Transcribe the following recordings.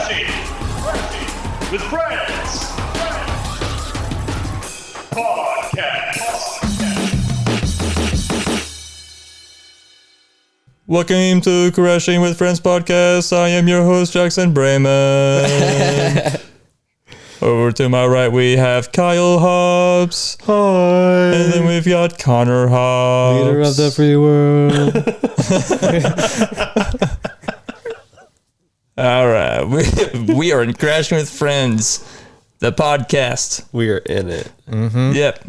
with Friends Podcast. Welcome to Crashing with Friends podcast. I am your host, Jackson Bremen. Over to my right, we have Kyle Hobbs. Hi. And then we've got Connor Hobbs. Leader of the free world. All right. We are in Crashing with Friends, the podcast. We are in it. Yep.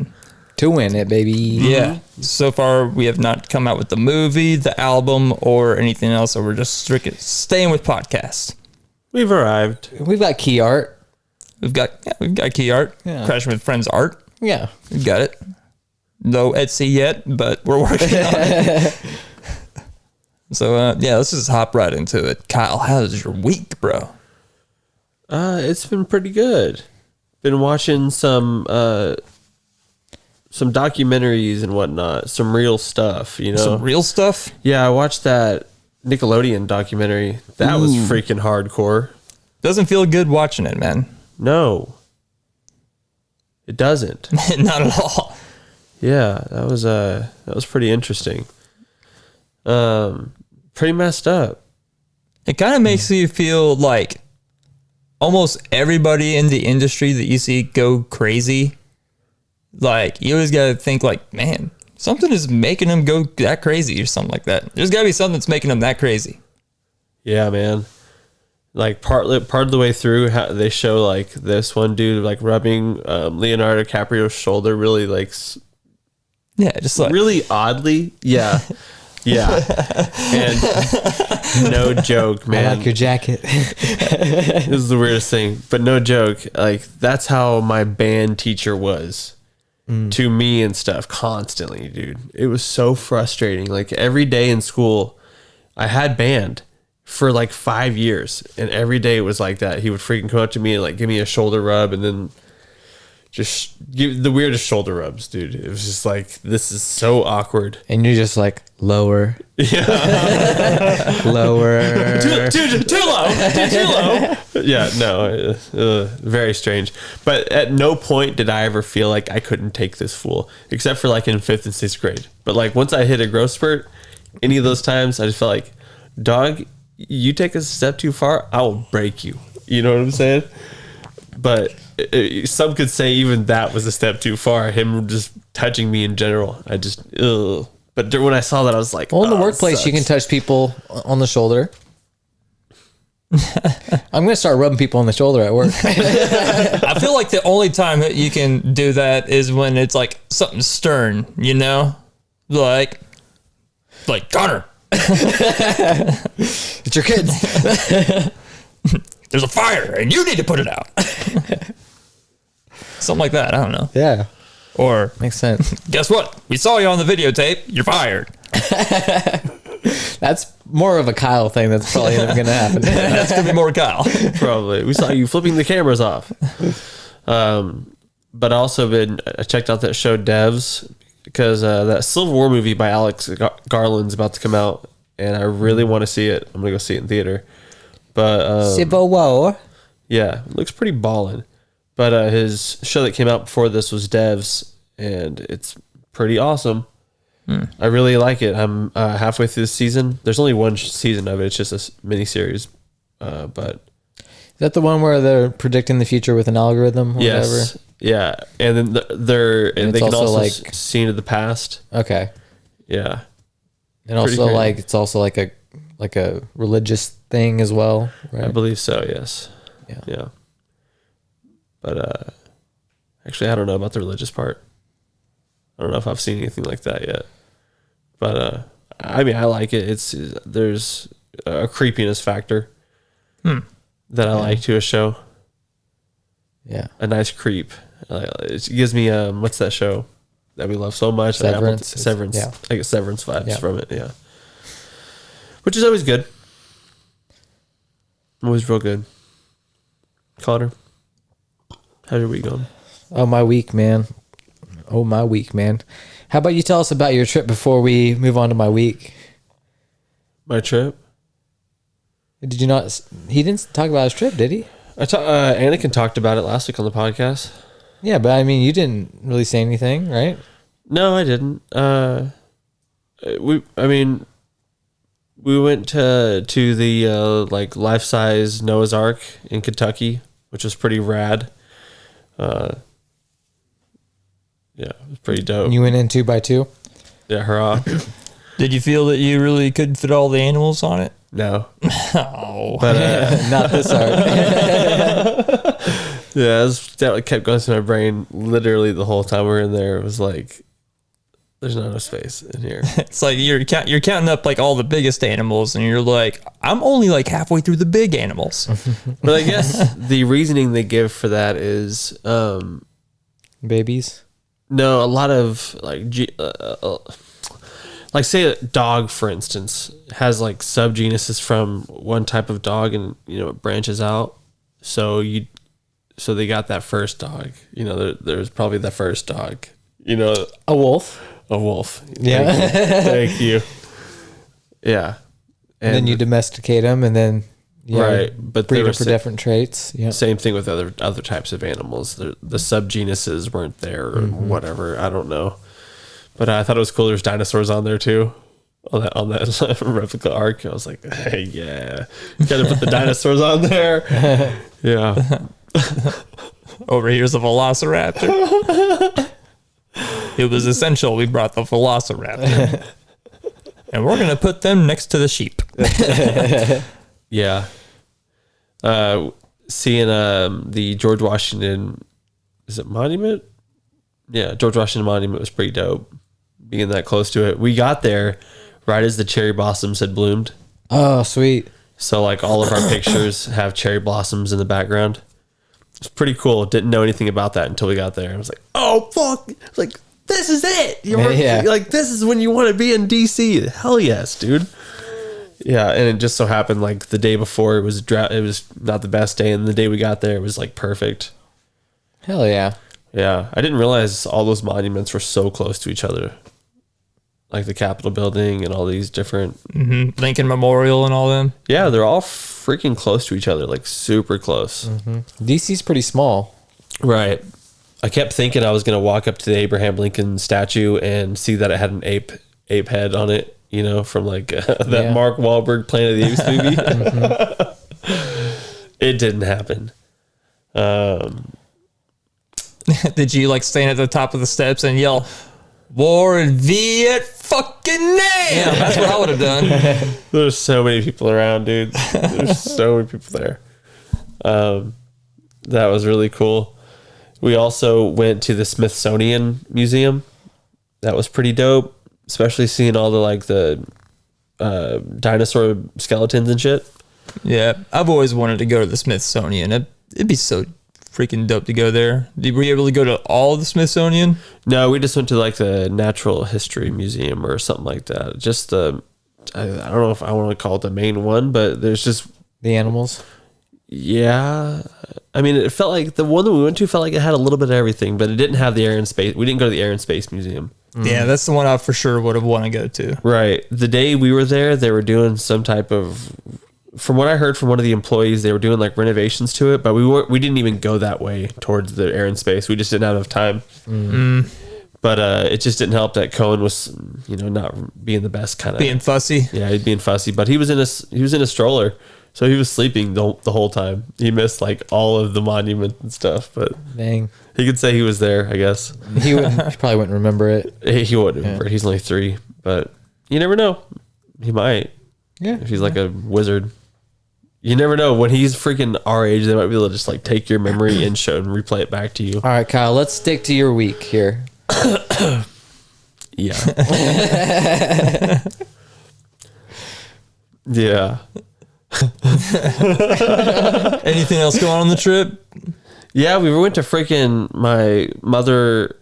To win it, baby. Yeah. So far, we have not come out with the movie, the album, or anything else. So we're just strictly staying with podcasts. We've arrived. We've got key art. We've got key art. Yeah. Crashing with Friends art. Yeah. We've got it. No Etsy yet, but we're working on it. So, let's just hop right into it. Kyle, how's your week, bro? It's been pretty good. Been watching some documentaries and whatnot. Some real stuff, you know? Some real stuff? Yeah, I watched that Nickelodeon documentary. That was freaking hardcore. Doesn't feel good watching it, man. No. It doesn't. Not at all. Yeah, that was pretty interesting. Pretty messed up. It kind of makes you feel like almost everybody in the industry that you see go crazy. Like, you always got to think like, man, something is making them go that crazy or something like that. There's got to be something that's making them that crazy. Yeah, man. Like part of the way through, they show like this one dude like rubbing Leonardo DiCaprio's shoulder really like Yeah, just like really oddly. Yeah. Yeah. And no joke, man. I like your jacket. This is the weirdest thing, but no joke. Like that's how my band teacher was to me and stuff constantly, dude. It was so frustrating. Like every day in school, I had band for like 5 years, and every day it was like that. He would freaking come up to me and like give me a shoulder rub, and then just give the weirdest shoulder rubs, dude. It was just like, this is so awkward. And you're just like, lower. Yeah. Lower. Too low. Yeah, no, very strange. But at no point did I ever feel like I couldn't take this fool, except for like in 5th and 6th grade. But like once I hit a growth spurt, any of those times, I just felt like, dog, you take a step too far, I will break you. You know what I'm saying? But some could say even that was a step too far. Him just touching me in general, I just, ugh. But when I saw that, I was like, Well, in the workplace, you can touch people on the shoulder. I'm going to start rubbing people on the shoulder at work. I feel like the only time that you can do that is when it's like something stern, you know? Like Connor. It's your kids. There's a fire and you need to put it out. Something like that. I don't know. Yeah. Or Makes sense. guess what? We saw you on the videotape. You're fired. That's more of a Kyle thing. That's probably never going to happen. That's going to be more Kyle. probably. We saw you flipping the cameras off. But also I checked out that show Devs, because that Civil War movie by Alex Garland's about to come out, and I really want to see it. I'm gonna go see it in theater. But Civil War. yeah, it looks pretty ballin'. But his show that came out before this was Devs, and it's pretty awesome. I really like it. I'm halfway through the season. There's only one season of it. It's just a mini series. But Is that the one where they're predicting the future with an algorithm or yes, whatever? yeah, and then they it's can also also like- see into the past. Okay. Yeah, And Pretty also great. it's also like a religious thing as well, right? I believe so. Yes. Yeah. Yeah. But actually, I don't know about the religious part. I don't know if I've seen anything like that yet. But I mean, I like it. There's a creepiness factor that I like to a show. Yeah. A nice creep. It gives me what's that show that we love so much? Severance. Severance. Yeah. I get Severance vibes Yeah. from it. Yeah. Which is always good. Always real good. Connor, how's your week going? Oh, my week, man. How about you tell us about your trip before we move on to my week? My trip? Did you not? He didn't talk about his trip, did he? Anakin talked about it last week on the podcast. Yeah, but I mean, you didn't really say anything, right? No, I didn't. We went to the like life-size Noah's Ark in Kentucky, which was pretty rad. Yeah, it was pretty dope. You went in 2x2. Yeah, hurrah. Did you feel that you really could fit all the animals on it? No. Oh, But Not this arc. yeah, that kept going through my brain literally the whole time we were in there. It was like, there's not enough space in here. it's like you're counting up like all the biggest animals, and you're like, I'm only like halfway through the big animals. But I guess the reasoning they give for that is, Babies. no, a lot of like say a dog, for instance, has like subgenuses from one type of dog, and it branches out. So they got that first dog. There's probably the first dog. A wolf. A wolf. Yeah. Thank you. Yeah. And then you domesticate them, and then right, but breed they were them for different traits. Yeah. same thing with other types of animals. The subgenuses weren't there or whatever. I don't know. But I thought it was cool. There's dinosaurs on there too, on that replica arc. I was like, hey, yeah, gotta put the dinosaurs on there. Yeah. Over here's a velociraptor. It was essential we brought the velociraptor. And we're going to put them next to the sheep. Yeah. Seeing the George Washington, is it monument? Yeah, George Washington Monument was pretty dope. Being that close to it. We got there right as the cherry blossoms had bloomed. Oh, sweet. So like all of our pictures have cherry blossoms in the background. It's pretty cool. Didn't know anything about that until we got there. I was like, oh fuck. Like, this is it. Yeah. Like, this is when you want to be in DC. Hell yes, dude. Yeah, and it just so happened like the day before it was not the best day, and the day we got there it was like perfect. Hell yeah. Yeah, I didn't realize all those monuments were so close to each other. Like the Capitol building and all these different... Lincoln Memorial and all them. Yeah, they're all freaking close to each other, like super close. DC's pretty small. Right. I kept thinking I was going to walk up to the Abraham Lincoln statue and see that it had an ape head on it, from like that Yeah. Mark Wahlberg Planet of the Apes movie. It didn't happen. Did you like stand at the top of the steps and yell, Warren Viet fucking Nam? That's what I would have done. There's so many people around, dude. There's so many people there. That was really cool. We also went to the Smithsonian Museum. That was pretty dope, especially seeing all the dinosaur skeletons and shit. Yeah, I've always wanted to go to the Smithsonian. It'd be so freaking dope to go there. Were you able to go to all of the Smithsonian? No, we just went to like the Natural History Museum or something like that. Just I don't know if I want to call it the main one, but there's just... The animals. Yeah. I mean, it felt like the one that we went to felt like it had a little bit of everything, but it didn't have the Air and Space. We didn't go to the Air and Space Museum. Yeah, that's the one I for sure would have wanted to go to. Right. The day we were there, they were doing some type of... From what I heard from one of the employees, they were doing like renovations to it, but we didn't even go that way towards the Air and Space. We just didn't have enough time. But it just didn't help that Cohen was, not being the best kind of Being fussy. Yeah, he's being fussy, but he was in a stroller, so he was sleeping the whole time. He missed like all of the monuments and stuff, but Dang. he could say he was there, I guess. He probably wouldn't remember it. He wouldn't. Remember. He's only 3, but you never know. He might Yeah. if he's like a wizard. You never know. When he's freaking our age, they might be able to just like take your memory and replay it back to you. All right, Kyle, let's stick to your week here. Yeah. Yeah. Anything else going on the trip? Yeah, we went to freaking my mother-in-law.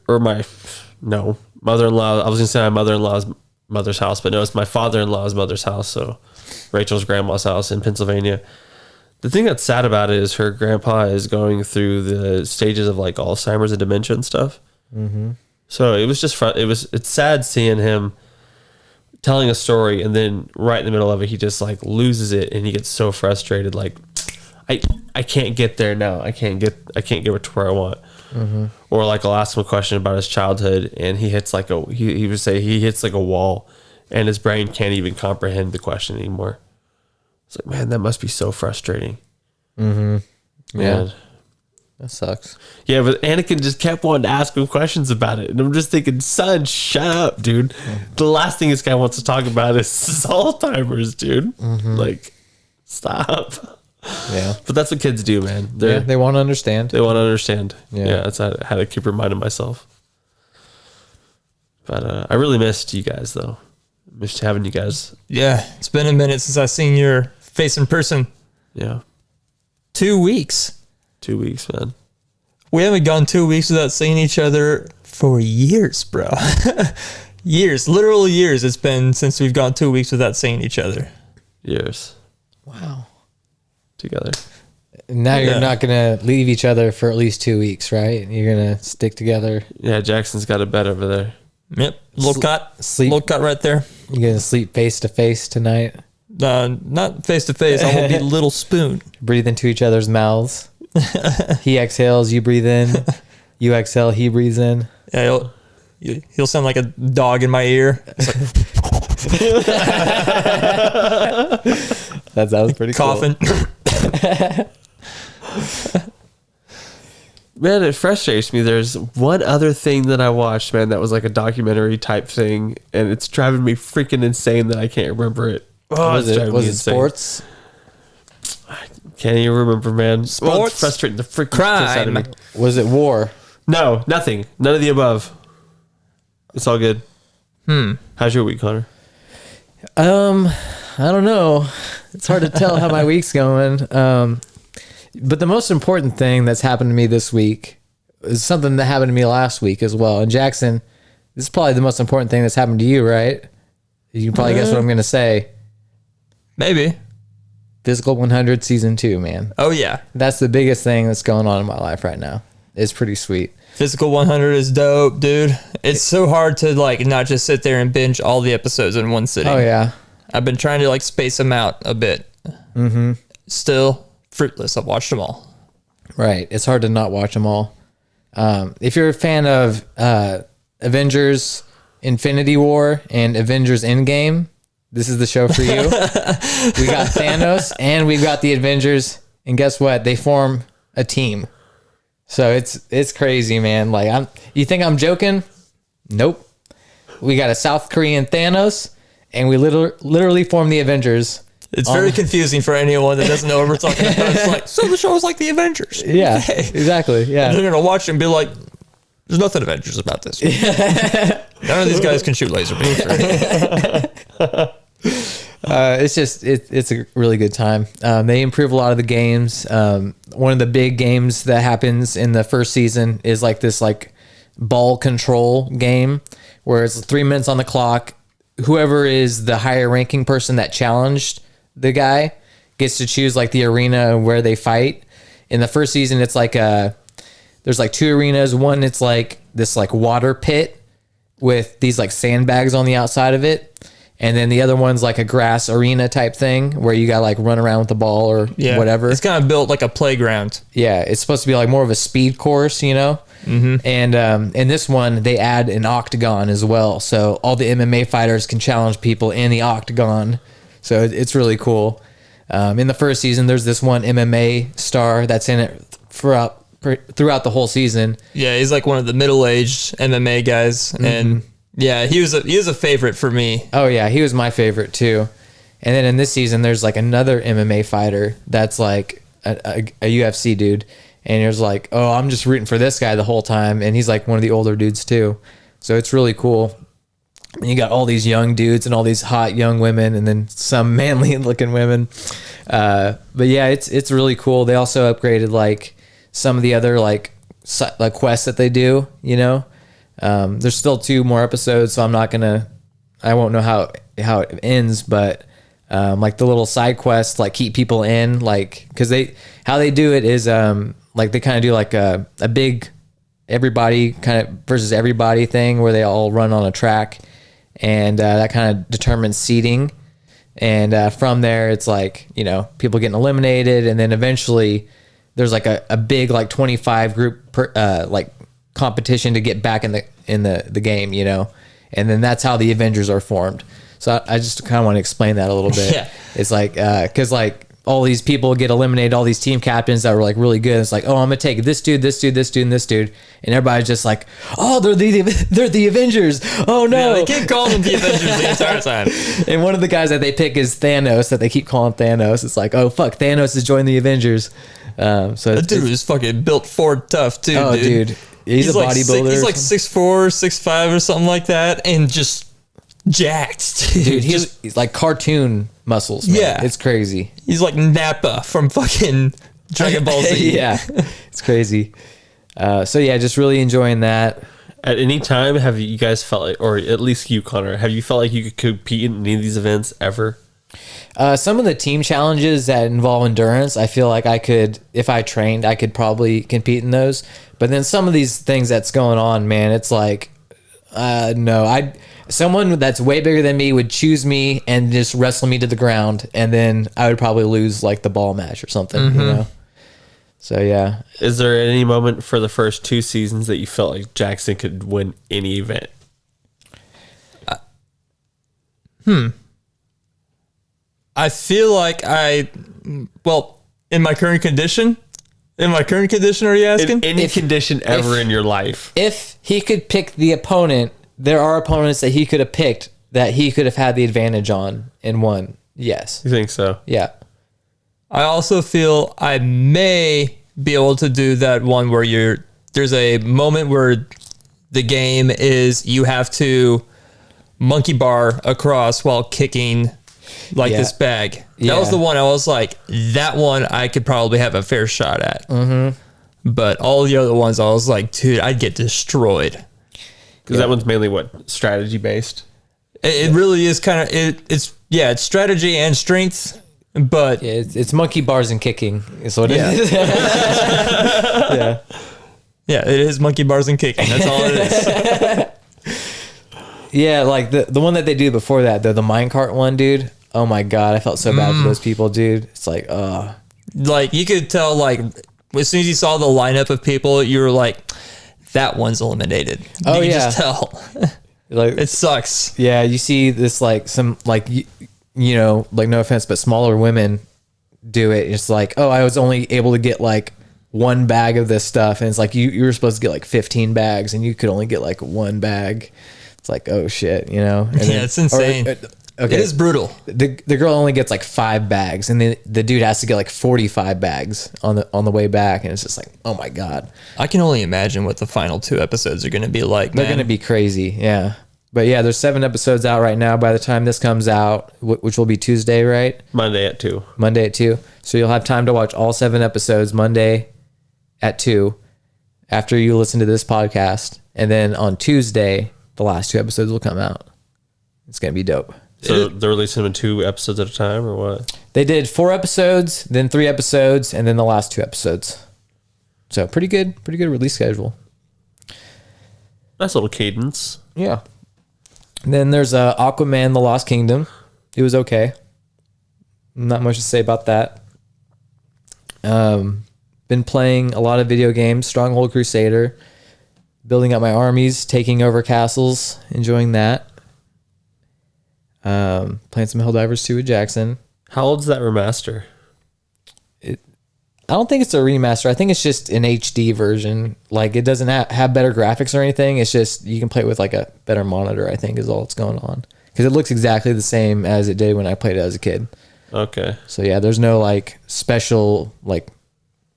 I was gonna say my mother-in-law's mother's house, but no, it's my father-in-law's mother's house. So Rachel's grandma's house in Pennsylvania. The thing that's sad about it is her grandpa is going through the stages of like Alzheimer's and dementia and stuff. So it was just fun. It's sad seeing him telling a story, and then right in the middle of it, he just like loses it, and he gets so frustrated. Like, I can't get there now. I can't get to where I want. Or like I'll ask him a question about his childhood, and he hits like he would say he hits like a wall, and his brain can't even comprehend the question anymore. It's like, man, that must be so frustrating. Yeah. Man. That sucks. Yeah, but Anakin just kept wanting to ask him questions about it. And I'm just thinking, son, shut up, dude. The last thing this guy wants to talk about is Alzheimer's, dude. Like, stop. Yeah. But that's what kids do, man. They want to understand. They want to understand. Yeah. Yeah, that's how to keep reminding myself. But I really missed you guys, though. Missed having you guys. Yeah, it's been a minute since I've seen your face in person. Yeah. 2 weeks. 2 weeks, man. We haven't gone 2 weeks without seeing each other for years, bro. Years, literal years. It's been since we've gone 2 weeks without seeing each other. Years Wow. together. Now Yeah. you're not going to leave each other for at least 2 weeks, right? You're going to stick together. Yeah, Jackson's got a bed over there. Yep, little cut, sleep. little cut right there. You're going to sleep face to face tonight, Not face to face. I will be little spoon. breathe into each other's mouths. He exhales, you breathe in. You exhale, he breathes in. Yeah, he'll sound like a dog in my ear. That was pretty Coughing. Man, it frustrates me. There's one other thing that I watched, man, that was like a documentary type thing, and it's driving me freaking insane that I can't remember it. Oh, Was it's it, driving was me it insane. sports? Can't even remember, man. Well, it's Sports? frustrating the freaking piss out of me. Crime. Was it war? No, nothing. None of the above. It's all good. How's your week, Connor? I don't know. It's hard to tell how my week's going. But the most important thing that's happened to me this week is something that happened to me last week as well. And Jackson, this is probably the most important thing that's happened to you, right? You can probably guess what I'm going to say. Maybe. Physical 100 season 2, man. Oh yeah, That's the biggest thing that's going on in my life right now. It's pretty sweet. Physical 100 is dope, dude. It's so hard to like not just sit there and binge all the episodes in one sitting. Oh yeah. I've been trying to like space them out a bit. Mm-hmm. Still fruitless. I've watched them all. Right. It's hard to not watch them all. If you're a fan of Avengers Infinity War and Avengers Endgame, this is the show for you. We got Thanos and we've got the Avengers, and guess what? They form a team. So it's crazy, man. Like you think I'm joking? Nope. We got a South Korean Thanos, and we literally form the Avengers. It's very confusing for anyone that doesn't know what we're talking about. It's like, so the show is like the Avengers. Yeah, Okay. exactly. Yeah. They're gonna watch it and be like, "There's nothing Avengers about this. None of these guys can shoot laser beams." It's just it's a really good time. They improve a lot of the games. One of the big games that happens in the first season is like this like ball control game where it's 3 minutes on the clock. Whoever is the higher ranking person that challenged the guy gets to choose like the arena where they fight. In the first season, it's like there's like 2 arenas. One, it's like this like water pit with these like sandbags on the outside of it. And then the other one's like a grass arena type thing where you got like run around with the ball or whatever. It's kind of built like a playground. Yeah, it's supposed to be like more of a speed course, you know? Mm-hmm. And in this one, they add an octagon as well. So all the MMA fighters can challenge people in the octagon. So it's really cool. In the first season, there's this one MMA star that's in it throughout the whole season. Yeah, he's like one of the middle-aged MMA guys, and yeah, he was a favorite for me. Oh yeah, he was my favorite too. And then in this season, there's like another MMA fighter that's like a UFC dude, and there's like, oh, I'm just rooting for this guy the whole time, and he's like one of the older dudes too. So it's really cool. And you got all these young dudes and all these hot young women, and then some manly looking women. But yeah, it's really cool. They also upgraded like some of the other like quests that they do. You know, there's still 2 more episodes, so I won't know how it ends, but like the little side quests like keep people in, like because how they do it is like they kind of do like a big everybody kind of versus everybody thing where they all run on a track. and that kind of determines seeding. And from there, it's like, you know, people getting eliminated, and then eventually there's like a big like 25 group like competition to get back in the game, you know, and then that's how the Avengers are formed. So I just kind of want to explain that a little bit. Yeah. It's like because like all these people get eliminated, all these team captains that were like really good. It's like, oh, I'm gonna take this dude, this dude, this dude, and this dude, and everybody's just like, oh, they're the Avengers. Oh no, Yeah, they keep calling them the Avengers the entire time. and one of the guys that they pick is Thanos, that they keep calling Thanos. It's like, oh fuck, Thanos has joined the Avengers. So That dude was fucking built Ford tough too. oh dude, he's a like bodybuilder. He's like 6'4", 6'5", or something like that, and just jacked. dude, Just- he's like cartoon muscles. Man. Yeah. It's crazy. he's like Nappa from fucking Dragon Ball Z. Yeah, it's crazy. So yeah, just really enjoying that. At any time, have you guys felt like, or at least you, Connor, have you felt like you could compete in any of these events ever? Some of the team challenges that involve endurance, I feel like I could, if I trained, I could probably compete in those. But then some of these things that's going on, man, it's like, no, someone that's way bigger than me would choose me and just wrestle me to the ground, and then I would probably lose like the ball match or something, you know? So yeah. Is there any moment for the first 2 seasons that you felt like Jackson could win any event? I feel like in my current condition, are you asking? In any condition ever in your life. If he could pick the opponent, there are opponents that he could have picked that he could have had the advantage on and won. Yes. You think so? Yeah. I also feel I may be able to do that one where there's a moment where the game is you have to monkey bar across while kicking like Yeah. this bag. That Yeah. was the one I was like, that one I could probably have a fair shot at. Mm-hmm. But all the other ones I was like, dude, I'd get destroyed. Because that one's mainly what? Strategy based? It really is kind of, it's strategy and strength, but Yeah, it's monkey bars and kicking is what Yeah. it is. Yeah. yeah, it is monkey bars and kicking. That's all it is. Yeah, like the one that they do before that, the minecart one, dude. Oh my god, I felt so bad for those people, dude. It's like, Like you could tell, like as soon as you saw the lineup of people, you were like, that one's eliminated. Oh, you could yeah. just tell. like It sucks. yeah, you see this like some like you know, like no offense, but smaller women do it. It's like, oh, I was only able to get like one bag of this stuff, and it's like you were supposed to get like 15 bags, and you could only get like one bag. It's like, oh shit, you know? And Yeah, it's insane. Okay. It is brutal. The girl only gets like 5 bags, and the dude has to get like 45 bags on the way back, and it's just like, oh my god, I can only imagine what the final 2 episodes are going to be like. they're man. gonna be crazy, yeah. But yeah, there's 7 episodes out right now. By the time this comes out, which will be Tuesday, right? Monday at 2. Monday at 2. So you'll have time to watch all 7 episodes Monday at 2 after you listen to this podcast, and then on Tuesday the last 2 episodes will come out. It's gonna be dope. So they're releasing them in 2 episodes at a time, or what? They did 4 episodes, then 3 episodes, and then the last 2 episodes. So pretty good release schedule. Nice little cadence. Yeah. And then there's Aquaman: The Lost Kingdom. It was okay. Not much to say about that. Been playing a lot of video games. Stronghold Crusader. Building up my armies, taking over castles, enjoying that. Playing some Helldivers 2 with Jackson. How old's that remaster? I don't think it's a remaster. I think it's just an HD version. Like it doesn't have better graphics or anything. It's just you can play it with like a better monitor, I think is all that's going on. Because it looks exactly the same as it did when I played it as a kid. Okay. So yeah, there's no like special like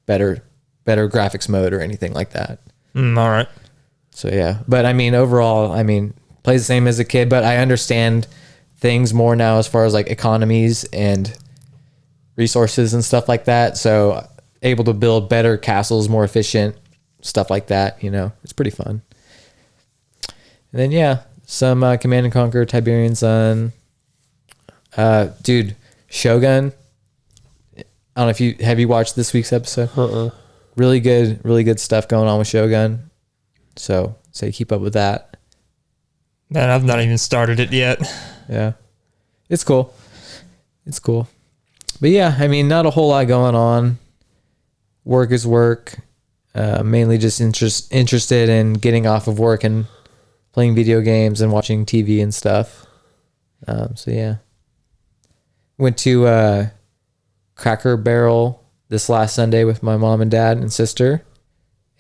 better graphics mode or anything like that. All right. So yeah, but I mean overall, I mean plays the same as a kid, but I understand things more now as far as like economies and resources and stuff like that. So able to build better castles, more efficient stuff like that. You know, it's pretty fun. And then yeah, some Command and Conquer, Tiberian Sun. Dude, Shogun. I don't know if you watched this week's episode. Really good stuff going on with Shogun. So keep up with that. Man, I've not even started it yet. Yeah. It's cool. It's cool. But yeah, I mean, not a whole lot going on. Work is work. Mainly just interested in getting off of work and playing video games and watching TV and stuff. So yeah. Went to Cracker Barrel this last Sunday with my mom and dad and sister.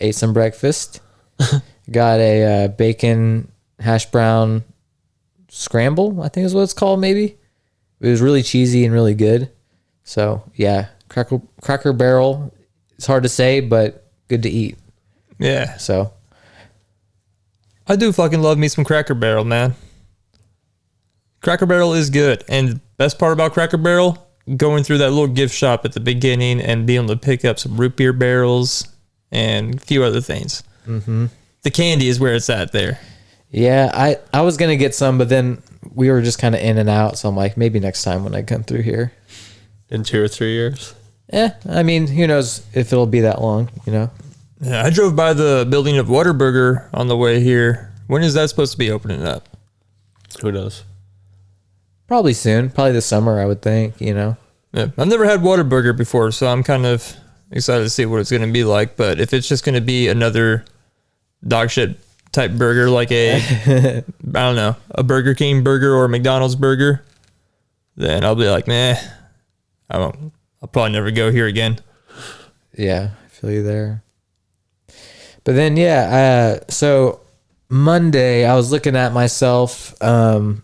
Ate some breakfast. Got a bacon hash brown scramble, I think is what it's called, maybe. It was really cheesy and really good. So yeah, Cracker Barrel. It's hard to say, but good to eat. Yeah. So I do fucking love me some Cracker Barrel, man. Cracker Barrel is good. And best part about Cracker Barrel, going through that little gift shop at the beginning and being able to pick up some root beer barrels and a few other things. Mm-hmm. The candy is where it's at there. yeah, I was gonna get some, but then we were just kind of in and out. So I'm like, maybe next time when I come through here. In 2 or 3 years. I mean, who knows if it'll be that long, you know? Yeah, I drove by the building of Whataburger on the way here. When is that supposed to be opening up? Who knows? Probably soon. Probably this summer, I would think, you know? Yeah, I've never had Whataburger before, so I'm kind of excited to see what it's going to be like. But if it's just going to be another dog shit type burger, like a, I don't know, a Burger King burger or a McDonald's burger, then I'll be like, meh, I'll probably never go here again. Yeah, I feel you there. But then, yeah, so Monday I was looking at myself and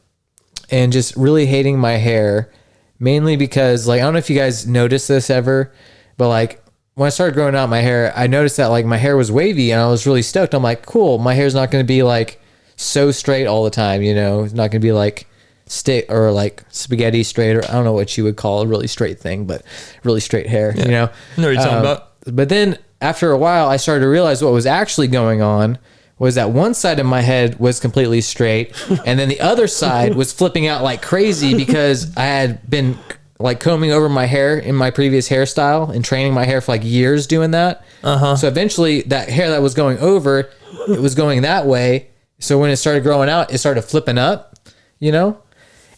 just really hating my hair, mainly because, like, I don't know if you guys noticed this ever, but like when I started growing out my hair, I noticed that like my hair was wavy and I was really stoked. I'm like, cool, my hair's not going to be like so straight all the time, you know? It's not going to be like stick or like spaghetti straight, or I don't know what you would call a really straight thing, but really straight hair, you know? I know what you're talking about. But then after a while, I started to realize what was actually going on was that one side of my head was completely straight, and then the other side was flipping out like crazy because I had been like combing over my hair in my previous hairstyle and training my hair for like years doing that. So eventually that hair that was going over, it was going that way. So when it started growing out, it started flipping up, you know?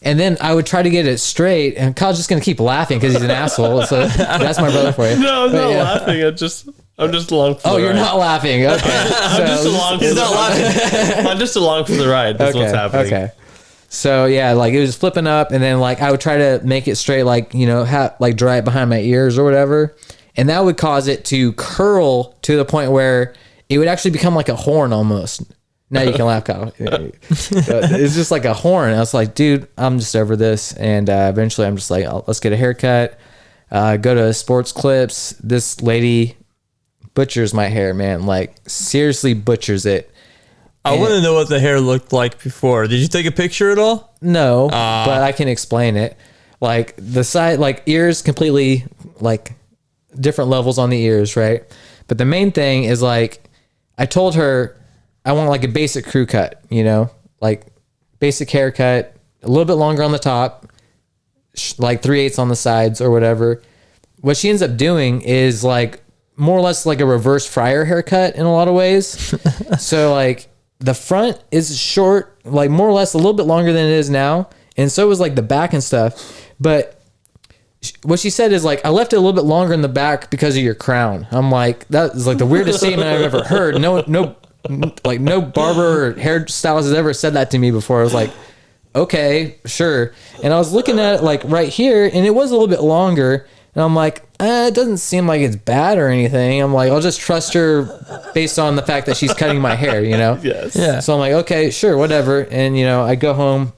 And then I would try to get it straight, and Kyle's just gonna keep laughing because he's an asshole. So that's my brother for you. No, I'm But not yeah. laughing. I'm just along for the Oh, ride. you're not laughing. Okay. I'm just along for the ride. I'm just along for the ride. That's what's happening. Okay. So yeah, like it was flipping up, and then like I would try to make it straight, like, you know, like dry it behind my ears or whatever, and that would cause it to curl to the point where it would actually become like a horn almost. Now you can laugh, Kyle. It's just like a horn. I was like, dude, I'm just over this, and eventually I'm just like, let's get a haircut. Go to Sports Clips. This lady butchers my hair, man. Like seriously butchers it. I want to know what the hair looked like before. Did you take a picture at all? No, but I can explain it. Like the side, like ears completely like different levels on the ears, right? But the main thing is like, I told her I want like a basic crew cut, you know, like basic haircut, a little bit longer on the top, like 3/8 on the sides or whatever. What she ends up doing is like more or less like a reverse Fryer haircut in a lot of ways. So like the front is short, like more or less a little bit longer than it is now. And so was like the back and stuff. But what she said is like, I left it a little bit longer in the back because of your crown. I'm like, that is like the weirdest statement I've ever heard. No barber or hairstylist has ever said that to me before. I was like, okay, sure. And I was looking at it like right here, and it was a little bit longer. And I'm like, it doesn't seem like it's bad or anything. I'm like, I'll just trust her based on the fact that she's cutting my hair, you know? Yes. Yeah. So I'm like, okay, sure, whatever. And, you know, I go home.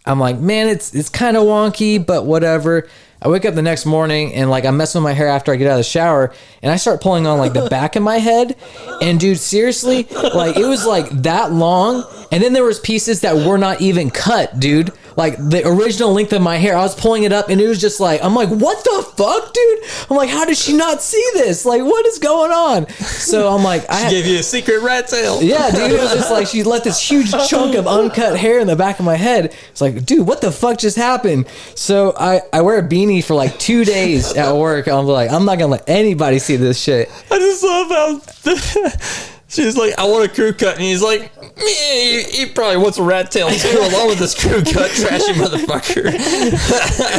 I'm like, man, it's kind of wonky, but whatever. I wake up the next morning and like I'm messing with my hair after I get out of the shower, and I start pulling on like the back of my head, and dude, seriously, like it was like that long, and then there was pieces that were not even cut, dude. Like the original length of my hair, I was pulling it up, and it was just like, I'm like, what the fuck, dude? I'm like, how did she not see this? Like, what is going on? So I'm like, She gave you a secret rat tail. yeah, dude, it was just like she let this huge chunk of uncut hair in the back of my head. It's like, dude, what the fuck just happened? So I wear a beanie for like 2 days at work. I'm like, I'm not gonna let anybody see this shit. I just love how She's like, I want a crew cut. And he's like, man, he probably wants a rat tail too, along with this crew cut, trashy motherfucker.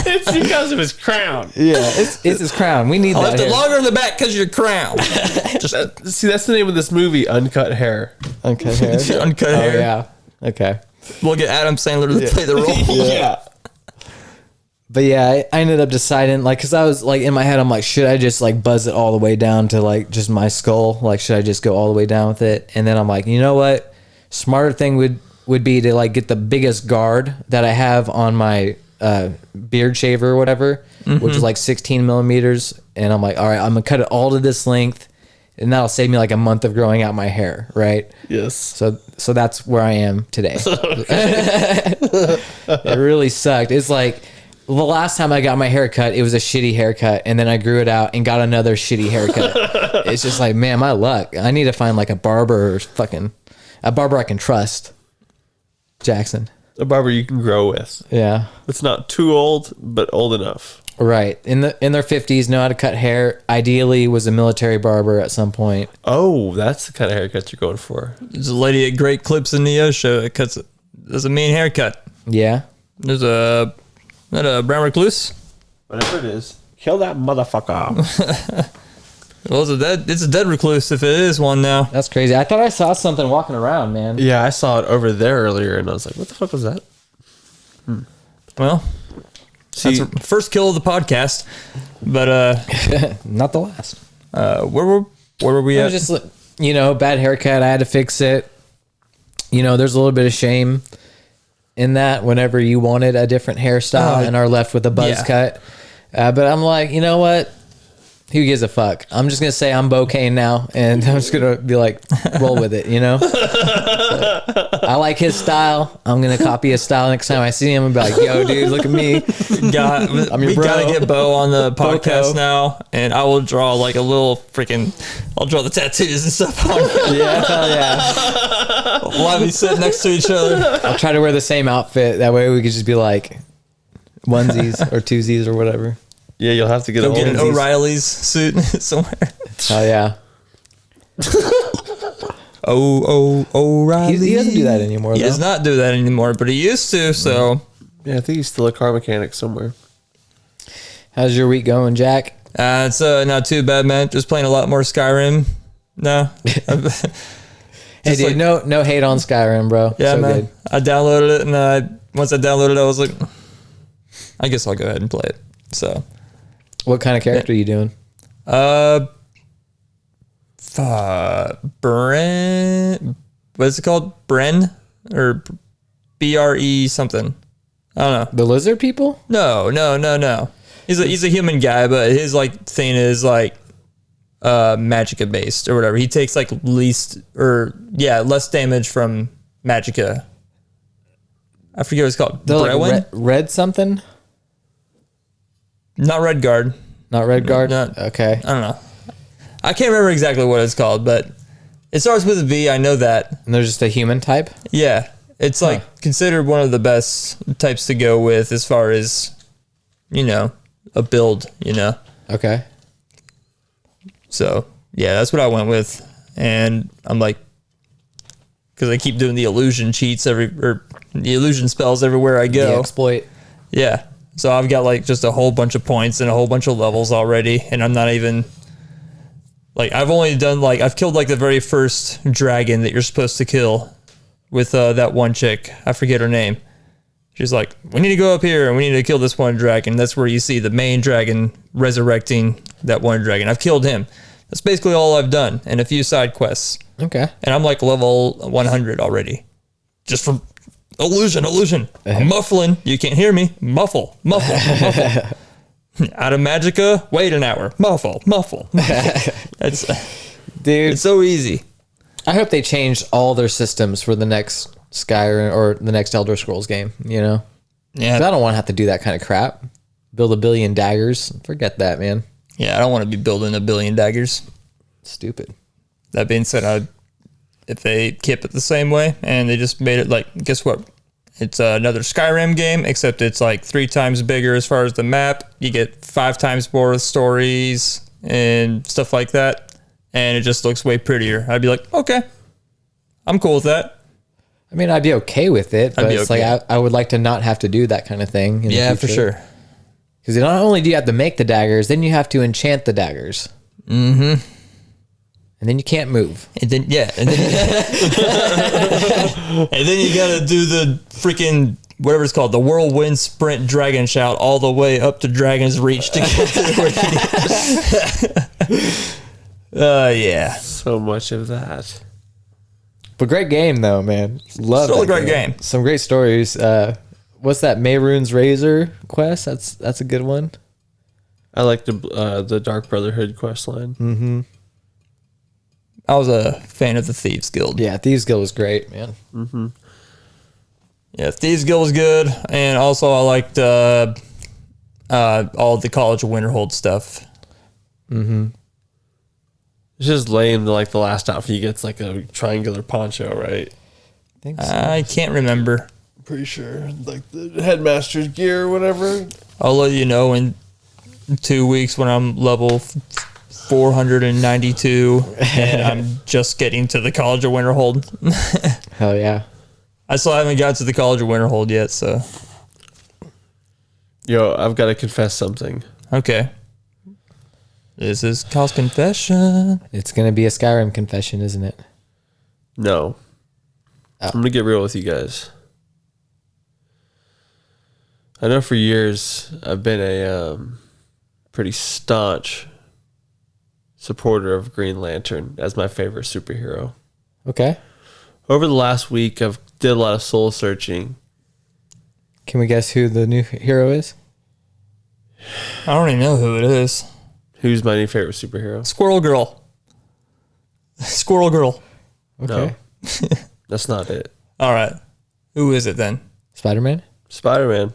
It's because of his crown. Yeah, it's his crown. We need I that. left it hair. longer in the back because of your crown. See, that's the name of this movie, Uncut Hair. Uncut hair. Uncut Oh hair. yeah. Okay. We'll get Adam Sandler to play the role. Yeah. But yeah, I ended up deciding, like, because I was like in my head, I'm like, should I just like buzz it all the way down to like just my skull? Like, should I just go all the way down with it? And then I'm like, you know what? Smarter thing would be to like get the biggest guard that I have on my beard shaver or whatever, which is like 16 millimeters. And I'm like, all right, I'm gonna cut it all to this length, and that'll save me like a month of growing out my hair, right? Yes. So that's where I am today. It really sucked. It's like the last time I got my hair cut, it was a shitty haircut, and then I grew it out and got another shitty haircut. It's just like, man, my luck. I need to find like a barber or fucking a barber I can trust. Jackson. A barber you can grow with. Yeah. It's not too old, but old enough. Right. In their 50s, know how to cut hair. Ideally was a military barber at some point. Oh, that's the kind of haircut you're going for. There's a lady at Great Clips in Neo show that does a mean haircut. Yeah. There's a brown recluse. Whatever it is, kill that motherfucker. Well, it's a dead recluse if it is one now. That's crazy. I thought I saw something walking around, man. Yeah, I saw it over there earlier, and I was like, what the fuck was that? Well, See, that's the first kill of the podcast. But Not the last. where were we It at? was just, bad haircut. I had to fix it. There's a little bit of shame in that whenever you wanted a different hairstyle and are left with a buzz yeah. cut. But I'm like, you know what? Who gives a fuck? I'm just going to say I'm Bocane now, and I'm just going to be like, roll with it, I like his style. I'm going to copy his style next time I see him and be like, yo, dude, look at me. we your bro. gotta get Bo on the podcast Boco. now, and I will draw like a little I'll draw the tattoos and stuff on you. Yeah, hell yeah. We'll have you sit next to each other. I'll try to wear the same outfit. That way we could just be like onesies or twosies or whatever. yeah, you'll have to get Go get an old. O'Reilly's suit somewhere. Oh, yeah. O'Reilly. He doesn't do that anymore, He though. does not do that anymore, but he used to. So Yeah, I think he's still a car mechanic somewhere. How's your week going, Jack? it's not too bad, man. Just playing a lot more Skyrim. No. Hey, dude, no hate on Skyrim, bro. Yeah, So man. good. I downloaded it, and once I downloaded it, I was like, I guess I'll go ahead and play it. So, What kind of character are you doing? Bren. What's it called? Bren or BRE something. I don't know. The lizard people? No. He's a human guy, but his like thing is like magicka based or whatever. He takes like less damage from magicka. I forget what it's called. They're like Brewin? red something? Not Redguard. Not Redguard? No. Okay. I don't know. I can't remember exactly what it's called, but it starts with a V. I know that. And they're just a human type? Yeah. It's like considered one of the best types to go with as far as, a build, Okay. So, yeah, that's what I went with. And I'm like, because I keep doing the illusion cheats the illusion spells everywhere I The go. exploit. Yeah. So I've got like just a whole bunch of points and a whole bunch of levels already. And I'm not even like, I've only done like, I've killed like the very first dragon that you're supposed to kill with that one chick. I forget her name. She's like, we need to go up here and we need to kill this one dragon. That's where you see the main dragon resurrecting that one dragon. I've killed him. That's basically all I've done and a few side quests. Okay. And I'm like level 100 already. Just from illusion. I'm muffling. You can't hear me. Muffle. Out of magicka, wait an hour. Muffle. It's Dude, so easy. I hope they changed all their systems for the next Skyrim or the next Elder Scrolls game, 'Cause I Yeah. don't want to have to do that kind of crap. Build a billion daggers. Forget that, man. Yeah, I don't want to be building a billion daggers. Stupid. That being said, if they keep it the same way and they just made it like, guess what? It's another Skyrim game, except it's like 3 times bigger as far as the map. You get 5 times more stories and stuff like that. and it just looks way prettier. I'd be like, okay, I'm cool with that. I mean, I'd be okay with it, but be it's okay. like I would like to not have to do that kind of thing. In Yeah, the for future. sure. Because not only do you have to make the daggers, then you have to enchant the daggers. Mm-hmm. And then you can't move. And then and then you gotta do the freaking whatever it's called, the whirlwind sprint dragon shout all the way up to Dragon's Reach to get to where you need. Yeah. So much of that. But great game though, man. Love Still that a great game. Some great stories. What's that? Mehrunes Razor quest? That's a good one. I like the Dark Brotherhood quest line. I was a fan of the Thieves Guild. Yeah, Thieves Guild was great, man. Yeah, Thieves Guild was good, and also I liked all the College of Winterhold stuff. It's just lame that like the last outfit he gets like a triangular poncho, right? I think so. I can't remember. Pretty sure. Like the headmaster's gear or whatever. I'll let you know in 2 weeks when I'm level 492 and I'm just getting to the College of Winterhold. Hell yeah. I still haven't got to the College of Winterhold yet, so Yo, I've got to confess something. okay. This is Kyle's confession. It's gonna be a Skyrim confession, isn't it? No. I'm going to get real with you guys. I know for years I've been a pretty staunch supporter of Green Lantern as my favorite superhero. Okay. Over the last week, I've did a lot of soul searching. Can we guess who the new hero is? I don't even know who it is. Who's my new favorite superhero? Squirrel Girl. Squirrel Girl. Okay. No, that's not it. All right. Who is it then? Spider-Man? Spider-Man.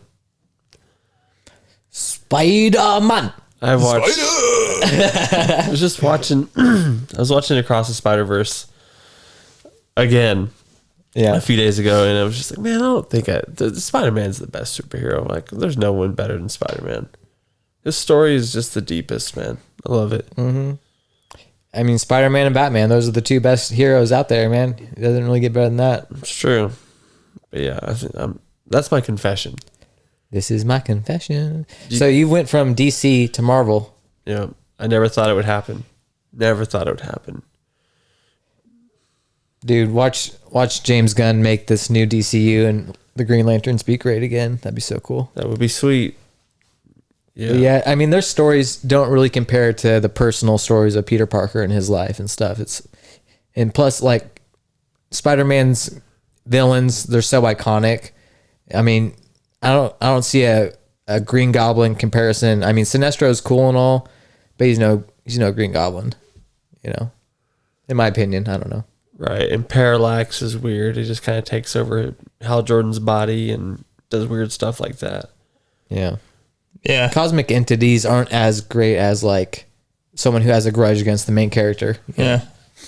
Spider-Man! I watched. I was just watching. I was watching Across the Spider-Verse again Yeah. a few days ago, and I was just like, man, I don't think Spider-Man's the best superhero. Like, there's no one better than Spider-Man. His story is just the deepest, man. I love it. I mean, Spider-Man and Batman, those are the two best heroes out there, man. It doesn't really get better than that. It's true. But yeah, I think that's my confession. This is my confession. So you went from DC to Marvel. Yeah, I never thought it would happen. Never thought it would happen. Dude, watch James Gunn make this new DCU and the Green Lanterns be great again. That'd be so cool. That would be sweet. But yeah, I mean, their stories don't really compare to the personal stories of Peter Parker and his life and stuff. And plus, like, Spider-Man's villains, they're so iconic. I mean, I don't see a Green Goblin comparison. I mean, Sinestro's cool and all, but he's no Green Goblin. You know, in my opinion, I don't know. Right. And Parallax is weird. He just kind of takes over Hal Jordan's body and does weird stuff like that. Yeah. Yeah. Cosmic entities aren't as great as like someone who has a grudge against the main character. Yeah.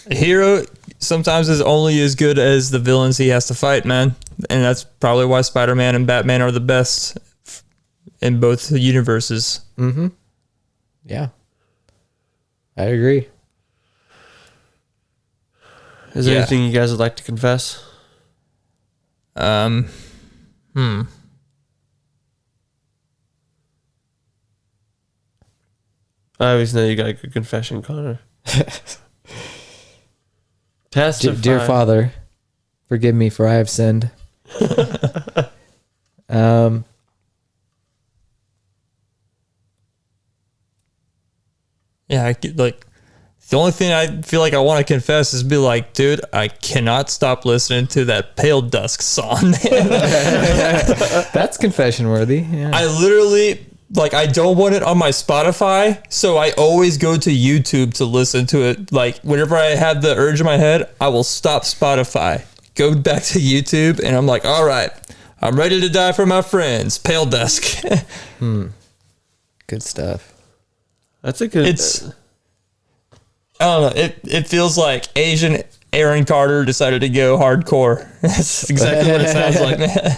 A hero sometimes is only as good as the villains he has to fight, man. And that's probably why Spider-Man and Batman are the best in both universes. Yeah. I agree. Is there Yeah. anything you guys would like to confess? I always know you got a good confession, Connor. Testify. Dear Father, forgive me for I have sinned. Yeah, like the only thing I feel like I want to confess is be like, dude, I cannot stop listening to that Pale Dusk song. That's confession worthy. Yeah. I literally like I don't want it on my Spotify, so I always go to YouTube to listen to it. Like whenever I have the urge in my head, I will stop Spotify, go back to YouTube, and I'm like, all right, I'm ready to die for my friends. Pale Dusk. Good stuff. That's a good. It's I don't know. It feels like Asian Aaron Carter decided to go hardcore. That's exactly what it sounds like, man.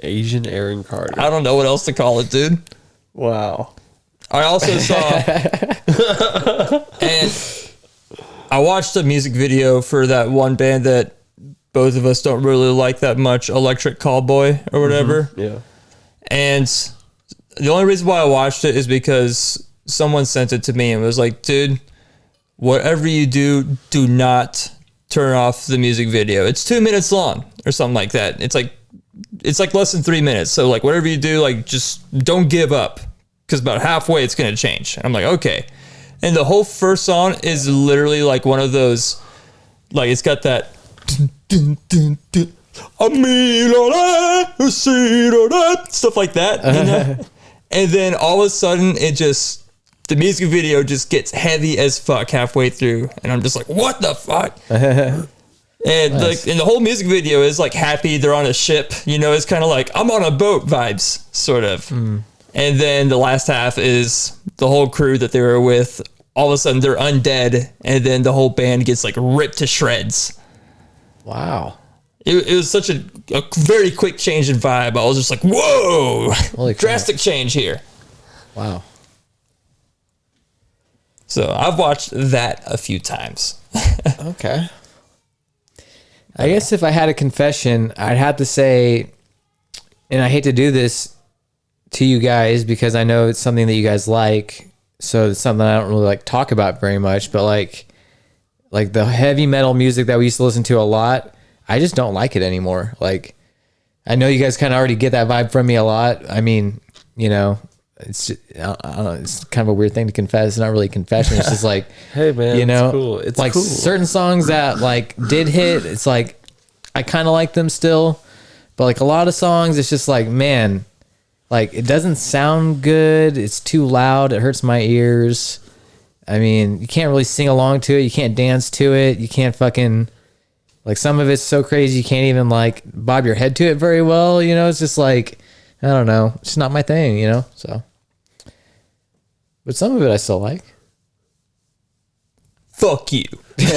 Asian Aaron Carter. I don't know what else to call it, dude. Wow. I also saw, and I watched a music video for that one band that both of us don't really like that much, Electric Callboy or whatever. Yeah. And the only reason why I watched it is because someone sent it to me and was like, dude, whatever you do, do not turn off the music video. It's 2 minutes long or something like that. It's like less than 3 minutes. So like whatever you do, like just don't give up, because about halfway it's going to change. And I'm like, okay. And the whole first song is literally like one of those, like it's got that stuff like that, you know? And then all of a sudden the music video just gets heavy as fuck halfway through, and I'm just like, what the fuck? And Nice. and the whole music video is like happy, they're on a ship, you know, it's kind of like I'm on a boat vibes, sort of. And then the last half is the whole crew that they were with, all of a sudden they're undead, and then the whole band gets like ripped to shreds. Wow. It was such a very quick change in vibe. I was just like, whoa, Holy crap. drastic change here. Wow. So I've watched that a few times. Okay. I guess if I had a confession, I'd have to say, and I hate to do this to you guys because I know it's something that you guys like, so it's something I don't really like talk about very much, but like the heavy metal music that we used to listen to a lot, I just don't like it anymore. Like, I know you guys kind of already get that vibe from me a lot. I mean, you know, it's just, I don't know, it's kind of a weird thing to confess. It's not really a confession. It's just like, Hey, man, you know, it's cool. It's like cool. certain songs that like did hit. It's like I kind of like them still, but like a lot of songs, it's just like, man, like it doesn't sound good. It's too loud. It hurts my ears. I mean, you can't really sing along to it. You can't dance to it. You can't fucking, like, some of it's so crazy you can't even like bob your head to it very well. You know, it's just like, I don't know. It's not my thing, you know? So, but some of it I still like. Fuck you. All right,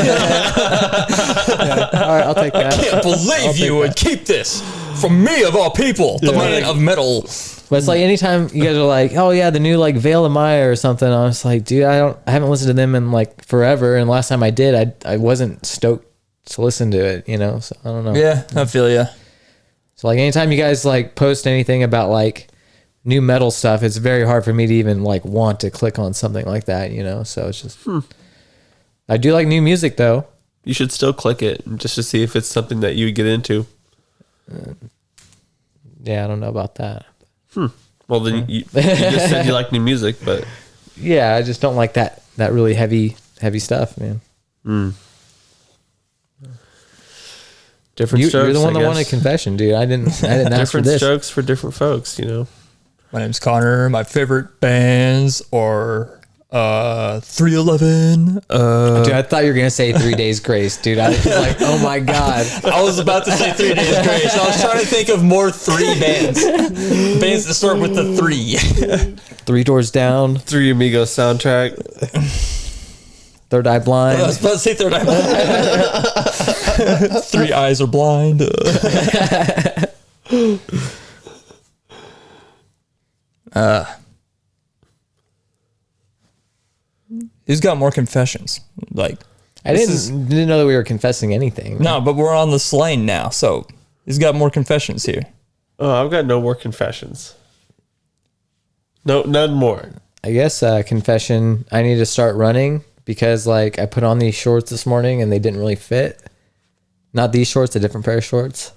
I'll take that. Can't believe you would keep this from me of all people, the man of metal. But it's like anytime you guys are like, oh yeah, the new like Veil of Maya or something, I was like, dude, I haven't listened to them in like forever, and last time I did, I wasn't stoked to listen to it, you know. So I don't know. Yeah, I feel ya. So like anytime you guys like post anything about like new metal stuff, it's very hard for me to even like want to click on something like that, you know. So it's just, I do like new music though. You should still click it just to see if it's something that you would get into. Yeah, I don't know about that. Well, then you just said you like new music, but Yeah, I just don't like that really heavy stuff, man. different strokes. You're the one I that wanted a guess. confession, dude. I didn't ask for Different this. strokes for different folks, you know. My name's Connor. My favorite bands are 311. Dude, I thought you were gonna say 3 Days Grace, dude. I was like, oh my god. I was about to say 3 Days Grace. I was trying to think of more 3 bands. Bands that start with the 3. 3 Doors Down, Three Amigos soundtrack. Third Eye I Blind. was about to say Third Eye Blind. 3 Eyes Are Blind. Who's got more confessions? Like, I this didn't know that we were confessing anything. no, but we're on this lane now, so who's got more confessions here? Oh, I've got no more confessions. No, none more. I guess confession. I need to start running because like I put on these shorts this morning and they didn't really fit. Not these shorts, a different pair of shorts.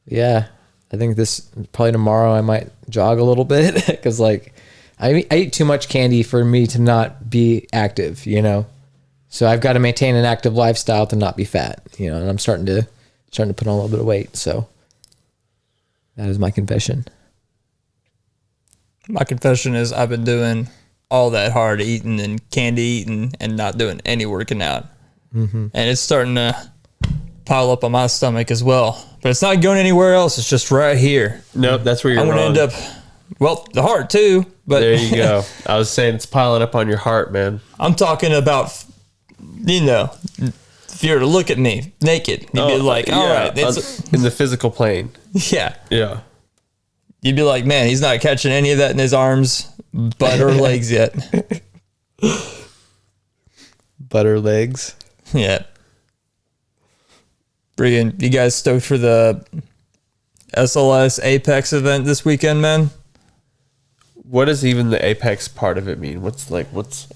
Yeah, I think this probably tomorrow I might jog a little bit because like I eat too much candy for me to not be active, you know. So I've got to maintain an active lifestyle to not be fat, you know. And I'm starting to put on a little bit of weight. So that is my confession. My confession is I've been doing all that hard eating and candy eating and not doing any working out. And it's starting to pile up on my stomach as well. But it's not going anywhere else. It's just right here. Nope, that's where you're I'm going wrong. to end up, well, the heart too. But There you go. I was saying it's piling up on your heart, man. I'm talking about, you know, if you were to look at me naked, you'd be like, all right, yeah, it's, in the physical plane. yeah. Yeah. you'd be like, man, he's not catching any of that in his arms, butt, or legs yet. Butter legs. Yeah. Brian, you guys stoked for the SLS Apex event this weekend, man? What does even the Apex part of it mean? What's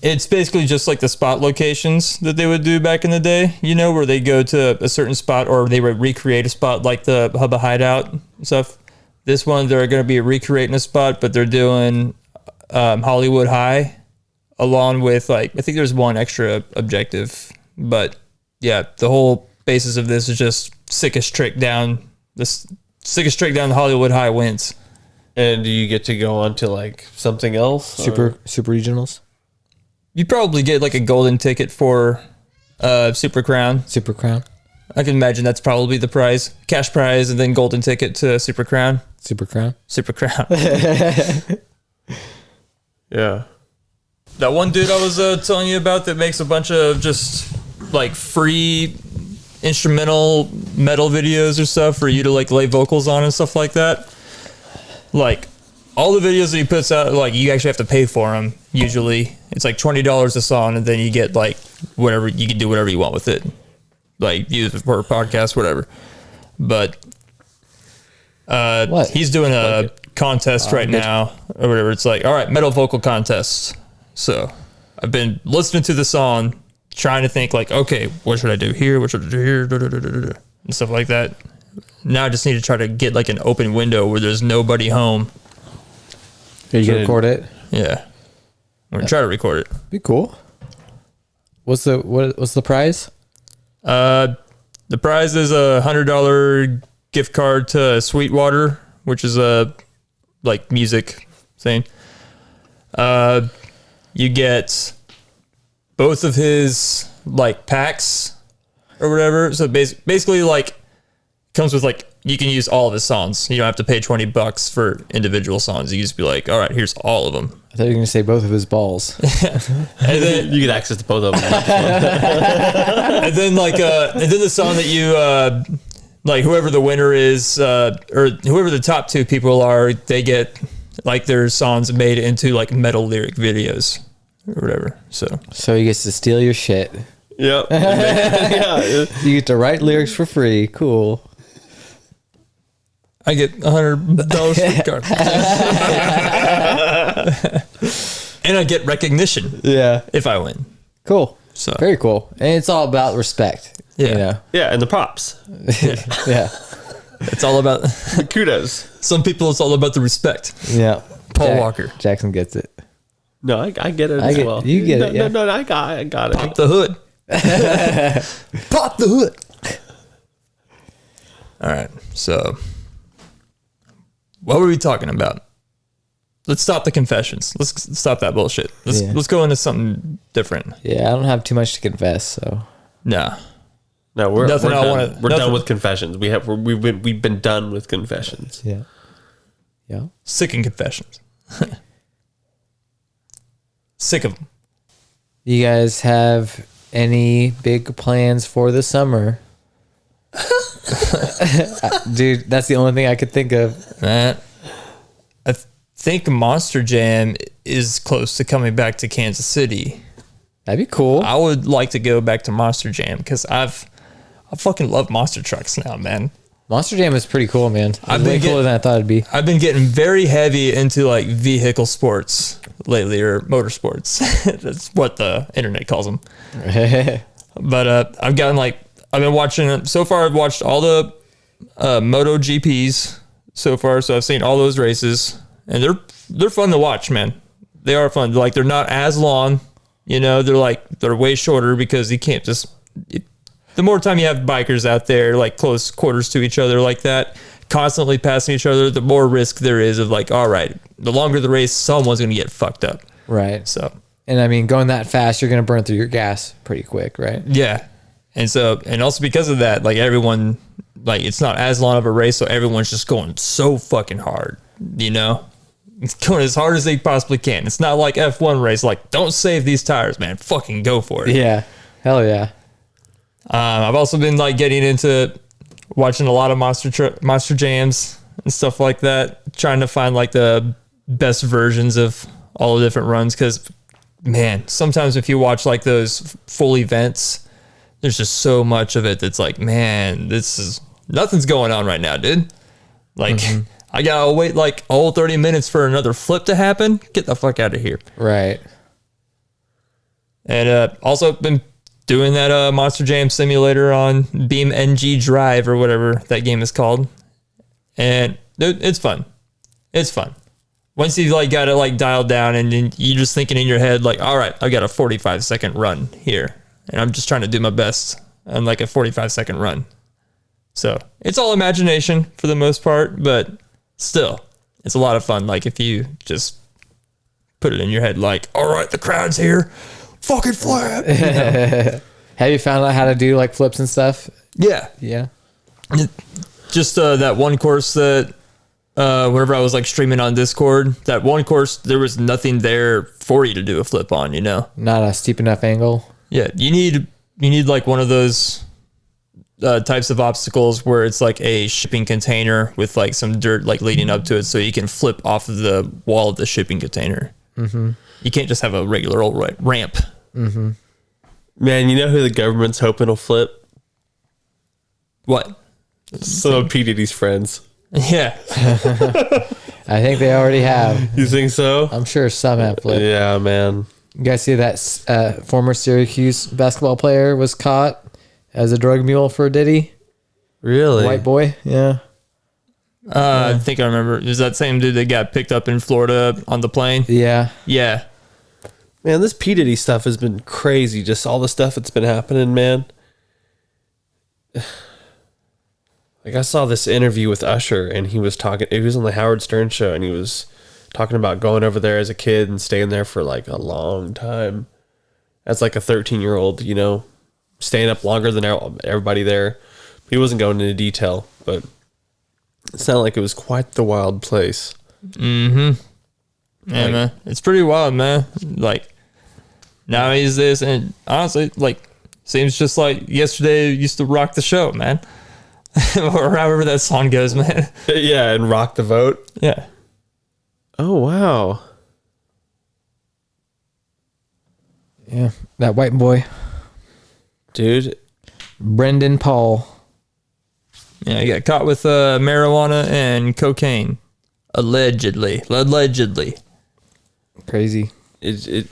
It's basically just like the spot locations that they would do back in the day, you know, where they go to a certain spot or they would recreate a spot like the Hubba Hideout and stuff. This one, they're going to be recreating a spot, but they're doing Hollywood High along with, like, I think there's one extra objective. But yeah, the whole basis of this is just sickest trick down the Hollywood High wins. and do you get to go on to like something else? Super regionals. You probably get like a golden ticket for Super Crown. Super Crown. I can imagine that's probably the prize. Cash prize and then golden ticket to Super Crown. Super Crown. Super Crown. Yeah. That one dude I was telling you about that makes a bunch of just like free instrumental metal videos or stuff for you to like lay vocals on and stuff like that. Like all the videos that he puts out, like you actually have to pay for them. Usually it's like $20 a song, and then you get like whatever, you can do whatever you want with it. Like use it for a podcast, whatever. But What? he's doing a contest right now or whatever. It's like, all right, metal vocal contest. So I've been listening to the song, trying to think like, okay, what should I do here? What should I do here? And stuff like that. Now I just need to try to get like an open window where there's nobody home. Are you Get gonna it. record it? Yeah. I'm gonna try to record it. Be cool. What's the prize? The prize is a $100 gift card to Sweetwater, which is a like music thing. You get both of his like packs or whatever. So basically like comes with like, you can use all of his songs. You don't have to pay $20 for individual songs. You just be like, all right, here's all of them. I thought you were gonna say both of his balls. And then You get access to both of them. and then the song that you like, whoever the winner is or whoever the top two people are, they get like their songs made into like metal lyric videos or whatever. So he gets to steal your shit. Yep. Yeah. You get to write lyrics for free. Cool. I get $100 for the card. And I get recognition Yeah. if I win. Cool. So Very cool. And it's all about respect. Yeah. You know? Yeah, and the props. Yeah. it's all about Kudos. some people. It's all about the respect. Yeah. Paul Walker. Jackson gets it. No, I get it I as get- well. you get no, it, yeah. No, I got it. Pop the hood. Pop the hood. All right. So, what were we talking about? Let's stop the confessions. Let's stop that bullshit. Let's go into something different. Yeah, I don't have too much to confess, so Nah. No, we're Nothing I done. wanna- We're nothing. done with confessions. We've been done with confessions. yeah. Yeah. Sick of confessions. Sick of them. You guys have any big plans for the summer? Dude, that's the only thing I could think of. Man, I think Monster Jam is close to coming back to Kansas City. That'd be cool. I would like to go back to Monster Jam because I fucking love monster trucks now, man. Monster Jam is pretty cool, man. It's I've way been cooler than I thought it'd be. I've been getting very heavy into like vehicle sports lately, or motorsports. That's what the internet calls them. But I've been watching, so far I've watched all the Moto GPs so far. So I've seen all those races, and they're fun to watch, man. They are fun. Like, they're not as long, you know, they're way shorter because you can't just, the more time you have bikers out there, like close quarters to each other like that, constantly passing each other, the more risk there is of like, all right, the longer the race, someone's going to get fucked up. Right. So, And I mean, going that fast, you're going to burn through your gas pretty quick, right? yeah. And so, and also because of that, like everyone, like it's not as long of a race, so everyone's just going so fucking hard, you know? It's going as hard as they possibly can. It's not like F1 race, like, don't save these tires, man. Fucking go for it. Yeah. Hell yeah. I've also been like getting into watching a lot of monster jams and stuff like that. trying to find like the best versions of all the different runs because, man, sometimes if you watch like those full events, there's just so much of it that's like, man, nothing's going on right now, dude. Like, I gotta wait like a whole 30 minutes for another flip to happen. Get the fuck out of here. Right. And also been doing that Monster Jam simulator on Beam NG Drive or whatever that game is called. And dude, it's fun. It's fun. Once you've like got it like dialed down and then you're just thinking in your head like, all right, I've got a 45-second run here. And I'm just trying to do my best on like a 45-second run. So it's all imagination for the most part, but still, it's a lot of fun. Like if you just put it in your head, like, all right, the crowd's here, fucking flip. You know? Have you found out how to do like flips and stuff? Yeah. Yeah. Just that one course that whenever I was like streaming on Discord, that one course, there was nothing there for you to do a flip on, you know? Not a steep enough angle. Yeah. You need like one of those types of obstacles where it's like a shipping container with like some dirt like leading up to it so you can flip off of the wall of the shipping container. Mm-hmm. You can't just have a regular old ramp. Mm-hmm. Man, you know who the government's hoping will flip? What? Some of P. Diddy's friends. Yeah. I think they already have. You think so? I'm sure some have flipped. Yeah, man. You guys see that former Syracuse basketball player was caught as a drug mule for Diddy? Really? White boy? Yeah. I think I remember. Is that same dude that got picked up in Florida on the plane? Yeah. Yeah. Man, this P. Diddy stuff has been crazy. Just all the stuff that's been happening, man. Like I saw this interview with Usher and he was on the Howard Stern show and he was talking about going over there as a kid and staying there for like a long time. As like a 13-year-old, you know, staying up longer than everybody there. He wasn't going into detail, but it sounded like it was quite the wild place. Mm-hmm. Yeah, Like- man. It's pretty wild, man. Like, now he's this, and honestly, like, seems just like yesterday used to rock the show, man. Or however that song goes, man. Yeah, and rock the vote. Yeah. Oh, wow. Yeah. That white boy. Dude, Brendan Paul. Yeah, he got caught with marijuana and cocaine. Allegedly. Crazy. it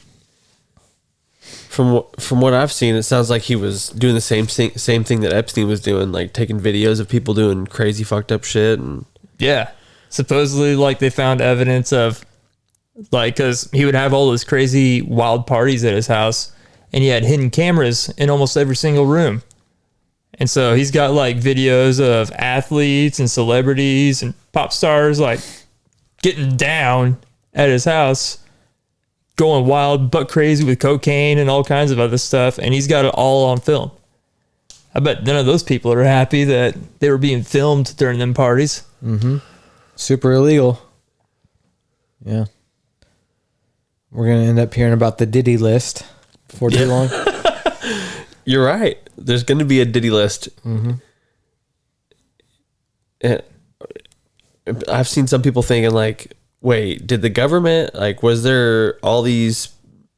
from what I've seen, it sounds like he was doing the same thing that Epstein was doing, like taking videos of people doing crazy fucked up shit. And Yeah. Supposedly, like, they found evidence of, like, because he would have all those crazy wild parties at his house, and he had hidden cameras in almost every single room. And so he's got, like, videos of athletes and celebrities and pop stars, like, getting down at his house, going wild, butt crazy with cocaine and all kinds of other stuff, and he's got it all on film. I bet none of those people are happy that they were being filmed during them parties. Super illegal. Yeah. We're going to end up hearing about the Diddy list before too long. you're right. There's going to be a Diddy list. And I've seen some people thinking like, wait, did the government, like, was there all these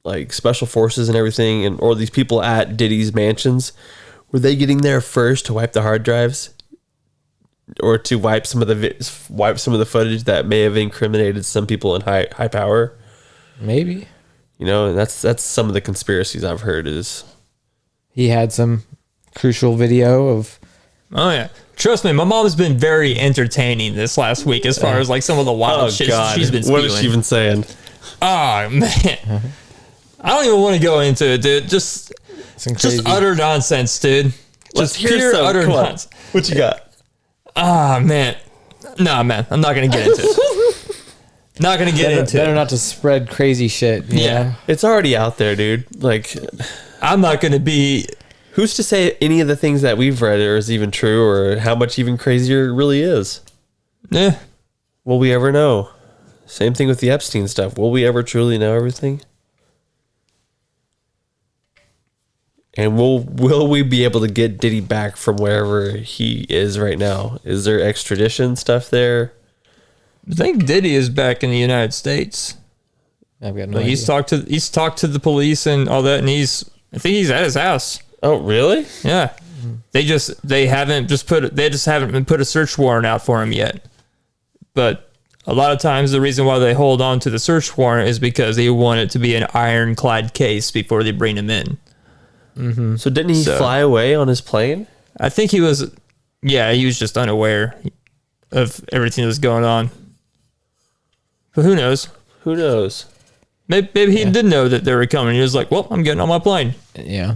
like special forces and everything, and or these people at Diddy's mansions, were they getting there first to wipe the hard drives, or to wipe some of the footage that may have incriminated some people in high power? Maybe. You know, and that's some of the conspiracies I've heard is. He had some crucial video of. Oh yeah, trust me, my mom's been very entertaining this last week as far as like some of the wild shit she's been spewing. What is she even saying? Oh man, I don't even want to go into it, dude. Just utter nonsense, dude. Let's Just hear pure some. utter Come on. nonsense. What you got? Ah man, nah man, I'm not gonna get into it. Not gonna get into Better it. not to spread crazy shit. you Yeah. know? It's already out there, dude. Like, I'm not gonna be. who's to say any of the things that we've read is even true, or how much even crazier it really is? Yeah. Will we ever know? Same thing with the Epstein stuff. Will we ever truly know everything? And will we be able to get Diddy back from wherever he is right now? Is there extradition stuff there? I think Diddy is back in the United States. I've got no Like, idea. he's talked to the police and all that, and I think he's at his house. Oh, really? Yeah. They just haven't been put a search warrant out for him yet. But a lot of times the reason why they hold on to the search warrant is because they want it to be an ironclad case before they bring him in. So didn't he So- fly away on his plane? I think he was just unaware of everything that was going on. But who knows? Who knows? Maybe he did know that they were coming. He was like, well, I'm getting on my plane. Yeah.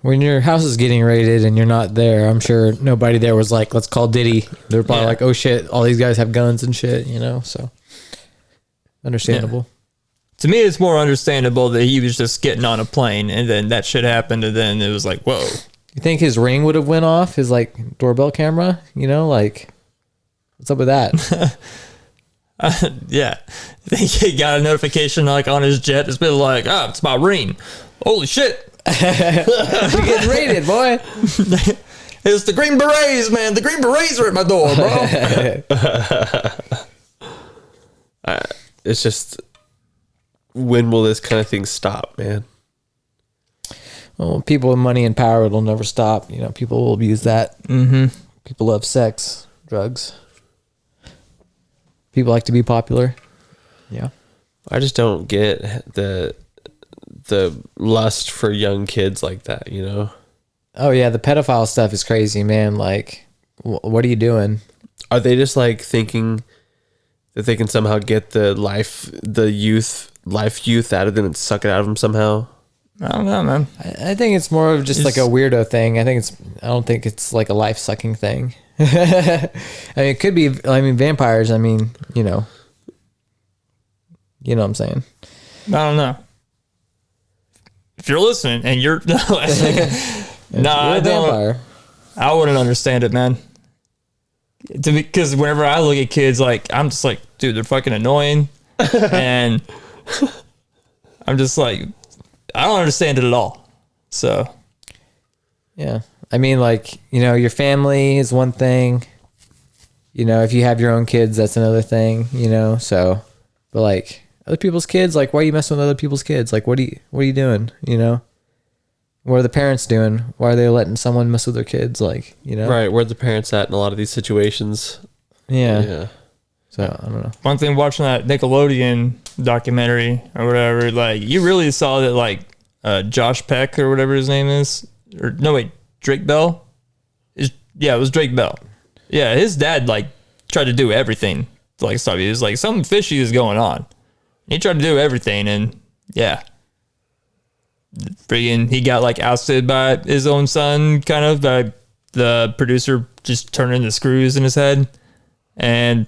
When your house is getting raided and you're not there, I'm sure nobody there was like, let's call Diddy. They're probably Yeah. like, oh shit, all these guys have guns and shit, you know? So understandable. To me, it's more understandable that he was just getting on a plane and then that shit happened and then it was like, whoa. You think his ring would have went off, his like doorbell camera? You know, like what's up with that? Yeah. I think he got a notification like on his jet. It's been like, it's my ring. Holy shit. You're getting raided, boy. It's the Green Berets, man. The Green Berets are at my door, bro. It's just, when will this kind of thing stop, man? Well, people with money and power, it'll never stop. You know, people will abuse that. Mm-hmm. People love sex, drugs. People like to be popular. Yeah. I just don't get the lust for young kids like that, you know? Oh yeah, the pedophile stuff is crazy, man. Like, what are you doing? Are they just like thinking that they can somehow get the youth out of them and suck it out of them somehow? I don't know, man. I think it's more of just like a weirdo thing. I don't think it's like a life sucking thing. I mean, it could be. I mean, vampires. I mean, you know what I'm saying. I don't know. If you're listening and you're You're I a don't. vampire. I wouldn't understand it, man. Because whenever I look at kids, like I'm just like, dude, they're fucking annoying, and I'm just like, I don't understand it at all. So Yeah. I mean, like, you know, your family is one thing. You know, if you have your own kids, that's another thing, you know? So, but like other people's kids, like, why are you messing with other people's kids? Like, what are you doing? You know? What are the parents doing? Why are they letting someone mess with their kids? Like, you know? Right. Where the parents at in a lot of these situations? Yeah. Yeah. So, I don't know. one thing watching that Nickelodeon documentary or whatever, like you really saw that like Josh Peck or whatever his name is, or no wait, Drake Bell. It was Drake Bell. Yeah, his dad like tried to do everything to like stop. He was like something fishy is going on. He tried to do everything, and yeah, friggin' he got like ousted by his own son, kind of by the producer just turning the screws in his head. And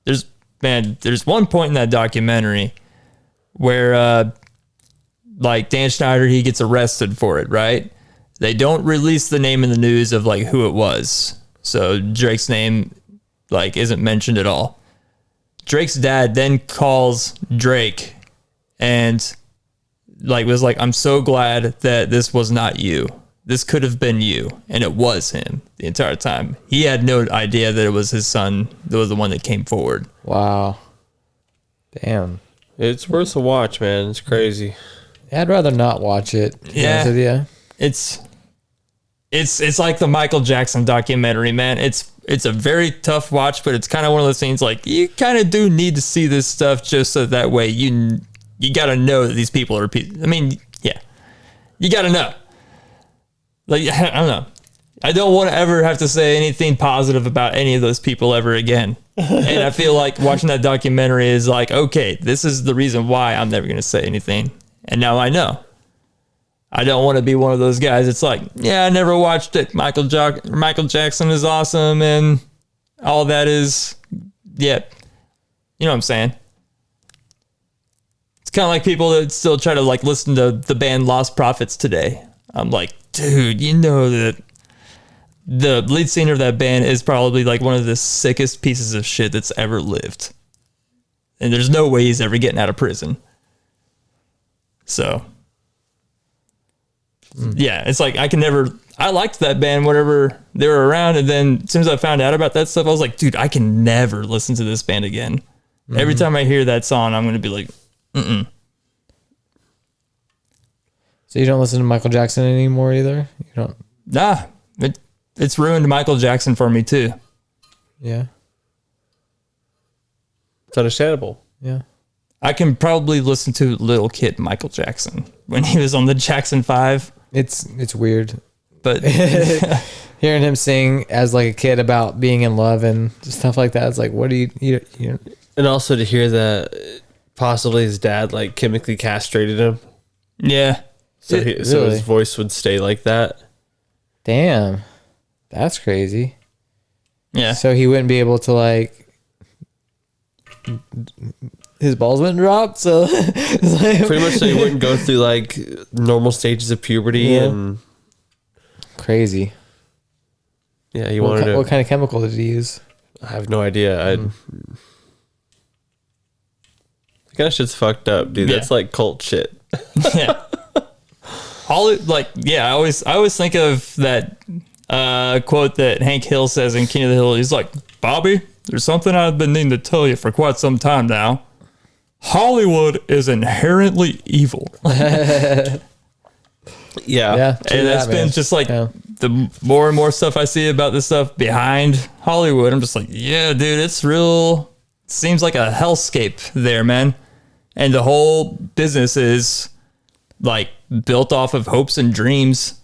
there's one point in that documentary where like Dan Schneider, he gets arrested for it, right? They don't release the name in the news of like who it was. So Drake's name like isn't mentioned at all. Drake's dad then calls Drake and like was like, I'm so glad that this was not you. This could have been you. And it was him the entire time. He had no idea that it was his son that was the one that came forward. Wow. Damn. It's worth a watch, man. It's crazy. I'd rather not watch it. To be Yeah. honest with you. It's like the Michael Jackson documentary, man. It's a very tough watch, but it's kind of one of those things like you kind of do need to see this stuff just so that way you got to know that these people are people. I mean, yeah, you got to know. Like, I don't know. I don't want to ever have to say anything positive about any of those people ever again. And I feel like watching that documentary is like, okay, this is the reason why I'm never going to say anything. And now I know. I don't want to be one of those guys. It's like, yeah, I never watched it. Michael Jackson is awesome, and all that is, yeah, you know what I'm saying. It's kind of like people that still try to like listen to the band Lost Prophets today. I'm like, dude, you know that the lead singer of that band is probably like one of the sickest pieces of shit that's ever lived, and there's no way he's ever getting out of prison. So. Yeah, it's like I I liked that band whenever they were around, and then as soon as I found out about that stuff, I was like, dude, I can never listen to this band again. Every time I hear that song, I'm gonna be like, So you don't listen to Michael Jackson anymore either? You don't? nah, it's ruined Michael Jackson for me too. Yeah. It's understandable. Yeah. I can probably listen to little kid Michael Jackson when he was on the Jackson 5, It's weird. but Hearing him sing as like a kid about being in love and stuff like that, it's like, what do you And also to hear that possibly his dad like chemically castrated him, yeah. so so Really? his voice would stay like that. damn, that's crazy. Yeah. So he wouldn't be able to like, his balls wouldn't drop. So it's like, Pretty much, so he wouldn't go through like normal stages of puberty, Yeah. and crazy. yeah, he What, wanted to. what kind of chemical did he use? I have no idea. That kind of shit's fucked up, dude. Yeah. That's like cult shit. Yeah. I always think of that quote that Hank Hill says in King of the Hill. He's like, Bobby, there's something I've been needing to tell you for quite some time now. Hollywood is inherently evil. Yeah. Yeah, true And that's that, been man. just like Yeah. the more and more stuff I see about this stuff behind Hollywood, I'm just like, yeah, dude, it's real. Seems like a hellscape there, man. And the whole business is like built off of hopes and dreams.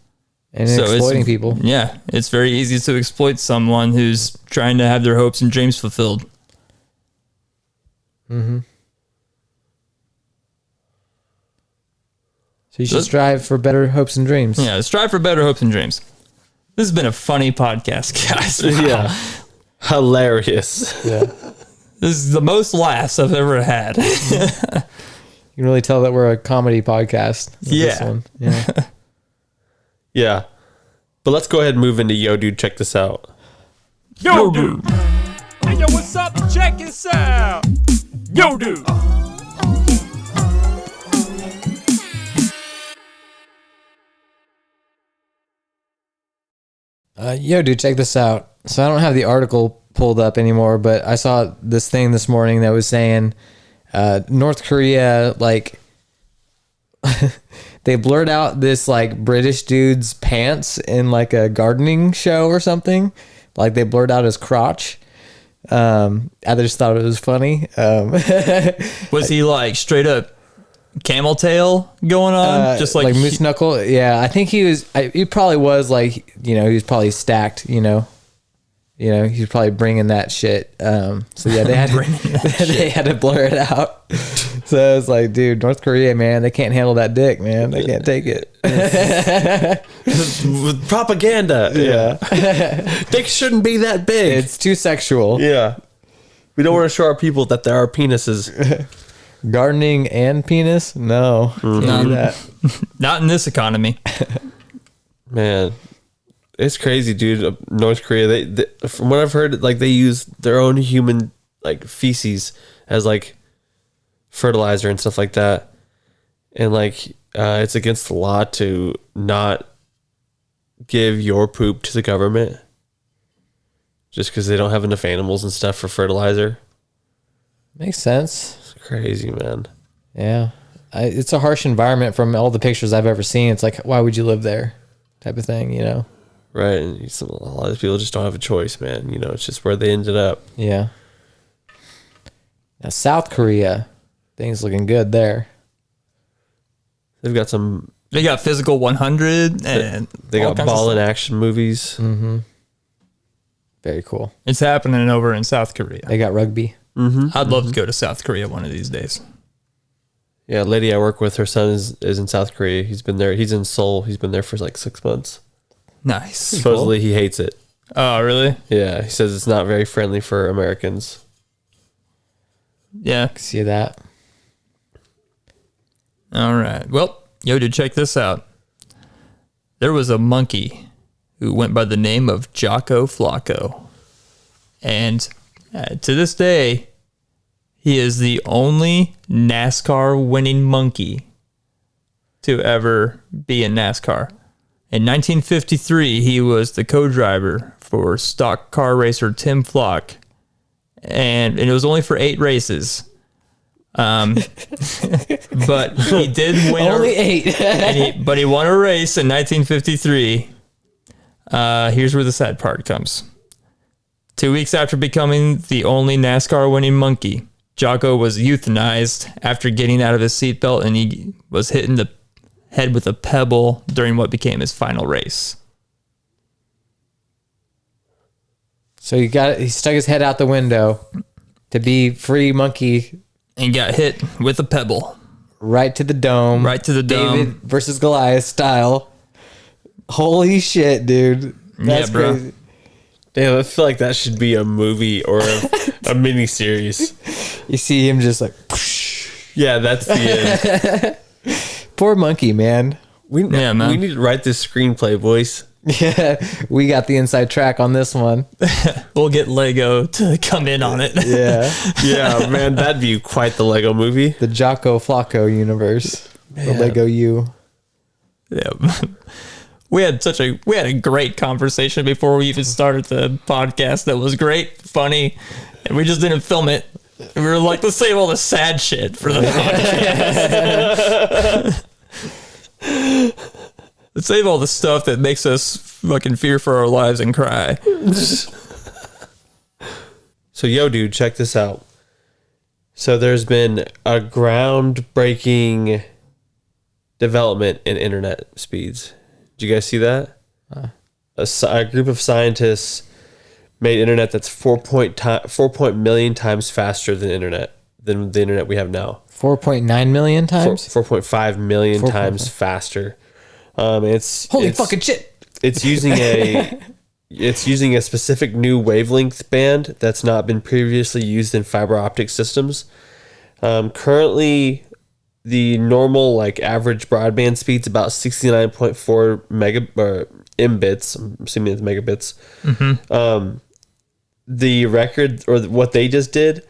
and So exploiting people. Yeah, it's very easy to exploit someone who's trying to have their hopes and dreams fulfilled. So you should strive for better hopes and dreams. Yeah, strive for better hopes and dreams. This has been a funny podcast, guys. Wow. Yeah. Hilarious. Yeah. This is the most laughs I've ever had. You can really tell that we're a comedy podcast. with this Yeah. one. Yeah. Yeah. But let's go ahead and move into Yo Dude, check this out. Yo, dude. Hey, yo, what's up? Check this out. Yo, dude. Yo, dude, check this out. So I don't have the article pulled up anymore, but I saw this thing this morning that was saying North Korea, like, they blurred out this like British dude's pants in like a gardening show or something. Like they blurred out his crotch. I just thought it was funny. Was he like straight up camel tail going on? Just like, moose knuckle. Yeah, I think he was. He probably was like, he was probably stacked. He was probably bringing that shit. So yeah, they had they had to blur it out. So it's like, dude, North Korea, man, they can't handle that dick, man. They can't take it. With propaganda. Yeah, Dick shouldn't be that big. it's too sexual. Yeah. We don't want to show our people that there are penises. Gardening and penis? No, can't do that. not in this economy. Man, it's crazy, dude. North Korea, they from what I've heard, like they use their own human like feces as like fertilizer and stuff like that. And like it's against the law to not give your poop to the government just because they don't have enough animals and stuff for fertilizer. Makes sense. It's crazy, man. Yeah, it's a harsh environment from all the pictures I've ever seen. It's like, why would you live there, type of thing, Right. And a lot of people just don't have a choice, man. It's just where they ended up. Yeah. Now South Korea, things looking good there. They've got some, They got Physical 100 and they all got kinds of ball and stuff. action movies. Very cool. It's happening over in South Korea. They got rugby. I'd love to go to South Korea one of these days. Yeah, a lady I work with, her son is in South Korea. He's been there. He's in Seoul. He's been there for like 6 months. Nice. Supposedly he hates it. Oh, really? Yeah, he says it's not very friendly for Americans. Yeah. See that? All right. Well, yo, dude, check this out. There was a monkey who went by the name of Jocko Flocko. And to this day, he is the only NASCAR winning monkey to ever be in NASCAR. In 1953, he was the co-driver for stock car racer Tim Flock, and it was only for 8 races. But he did win. Only 8. But he won a race in 1953. Here's where the sad part comes. 2 weeks after becoming the only NASCAR winning monkey, Jocko was euthanized after getting out of his seatbelt, and he was hit in the head with a pebble during what became his final race. So he stuck his head out the window to be free monkey. And got hit with a pebble. Right to the dome. Right to the dome. David versus Goliath style. Holy shit, dude. That's Yeah, bro. crazy. Damn, I feel like that should be a movie or a mini series. You see him just like, Yeah, that's the end. poor monkey, man. Yeah, man. We need to write this screenplay, boys. Yeah, we got the inside track on this one. We'll get Lego to come in on it. Yeah. Yeah, man, that'd be quite the Lego movie. The Jocko Flocko universe. The Lego U. Yeah. We had a great conversation before we even started the podcast. That was great, funny, and we just didn't film it. We were like, let's save all the sad shit for the podcast. Let's save all the stuff that makes us fucking fear for our lives and cry. So, yo, dude, check this out. So, there's been a groundbreaking development in internet speeds. Did you guys see that? A group of scientists made internet that's 4 million times faster than the internet we have now. 4.9 million times? 4.5 million times faster. It's Fucking shit. It's using a specific new wavelength band that's not been previously used in fiber optic systems. Currently, the normal average broadband speed's about 69.4 mbits. I'm assuming it's megabits. Mm-hmm. The record, or what they just did,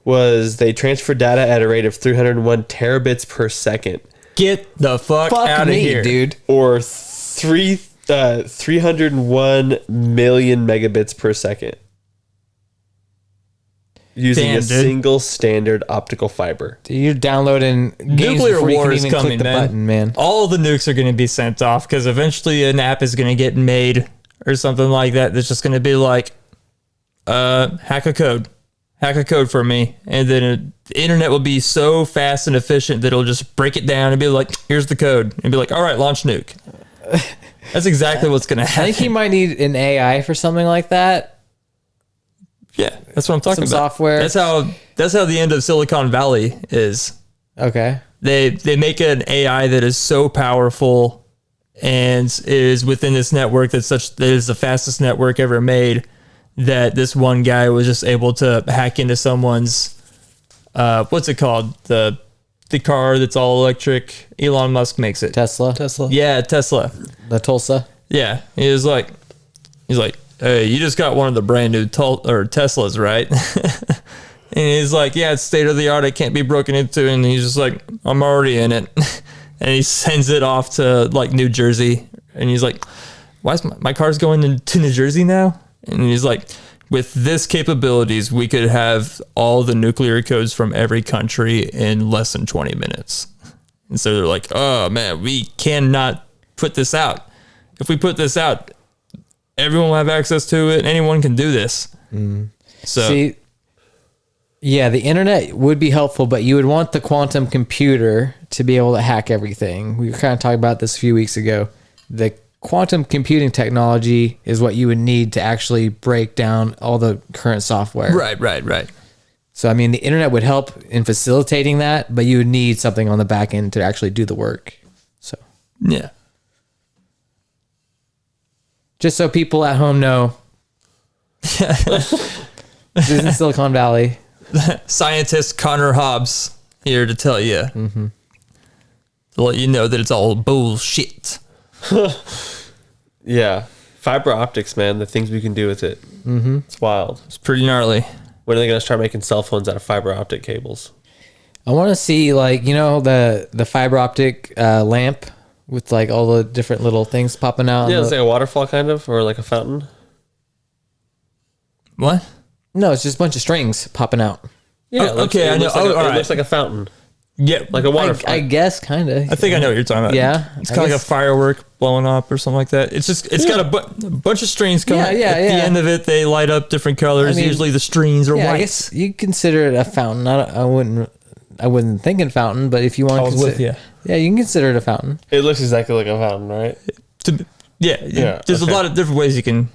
was they transferred data at a rate of 301 terabits per second. Get the fuck out of here, dude. Or 301 million megabits per second. Using Damn, a dude. single standard optical fiber. You're downloading games Nuclear before you war can is even coming, click the man. button, man. All the nukes are going to be sent off because eventually an app is going to get made or something like that. That's just going to be like, hack a code for me. And then the internet will be so fast and efficient that it'll just break it down and be like, here's the code. And be like, all right, launch nuke. That's exactly what's going to I happen. think he might need an AI for something like that. Yeah, that's what I'm talking Some about. software. That's how the end of Silicon Valley is. Okay. They make an AI that is so powerful and is within this network that is the fastest network ever made, that this one guy was just able to hack into someone's what's it called? The car that's all electric. Elon Musk makes it. Tesla. Yeah, Tesla. The Tulsa. Yeah. He's like, hey, you just got one of the brand new Teslas, right? And he's like, yeah, it's state of the art. It can't be broken into. And he's just like, I'm already in it. And he sends it off to New Jersey. And he's like, why is my car's going to New Jersey now? And he's like, with this capabilities, we could have all the nuclear codes from every country in less than 20 minutes. And so they're like, oh man, we cannot put this out. If we put this out, everyone will have access to it. Anyone can do this. So See, yeah, the internet would be helpful, but you would want the quantum computer to be able to hack everything. We were kind of talking about this a few weeks ago. The quantum computing technology is what you would need to actually break down all the current software. right. So, I mean, the internet would help in facilitating that, but you would need something on the back end to actually do the work. So, Yeah. just so people at home know, this is in Silicon Valley. Scientist Connor Hobbs here to tell you. To let you know that it's all bullshit. Yeah. Fiber optics, man. The things we can do with it. Mm-hmm. It's wild. It's pretty gnarly. When are they going to start making cell phones out of fiber optic cables? I want to see, the fiber optic lamp with like all the different little things popping out. Yeah, it's like a waterfall kind of, or like a fountain. What? No, it's just a bunch of strings popping out. Yeah, Oh, okay, I know. Like Oh, all it right. looks like a fountain, Yeah, like a waterfall. I guess kind of. I think I know what you're talking about. Yeah, it's I kind of like a guess- firework blowing up or something like that. It's just got a bunch of strings coming. Yeah, yeah, At the yeah. end of it, they light up different colors. I mean, Usually the strings are Yeah, white. I guess you consider it a fountain. I wouldn't think in fountain, but if you want I to was with consider, you. yeah, you can consider it a fountain. It looks exactly like a fountain, right? Yeah. There's okay. a lot of different ways you can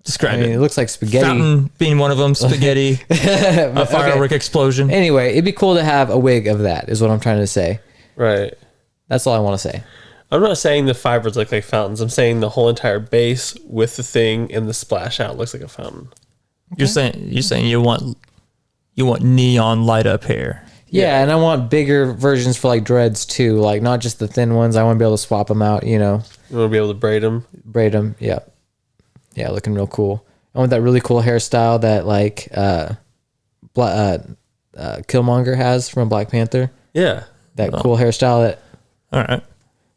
describe I mean, it. it looks like spaghetti. Fountain being one of them. Spaghetti. A Okay. firework explosion. Anyway, it'd be cool to have a wig of that. Is what I'm trying to say. Right. That's all I want to say. I'm not saying the fibers look like fountains. I'm saying the whole entire base with the thing and the splash out looks like a fountain. You're saying you want neon light up hair. Yeah, and I want bigger versions for like dreads too, like not just the thin ones. I want to be able to swap them out. You know, You want to be able to braid them. braid them. Yeah, yeah, looking real cool. I want that really cool hairstyle that like Killmonger has from Black Panther. Yeah. That cool hairstyle that All right.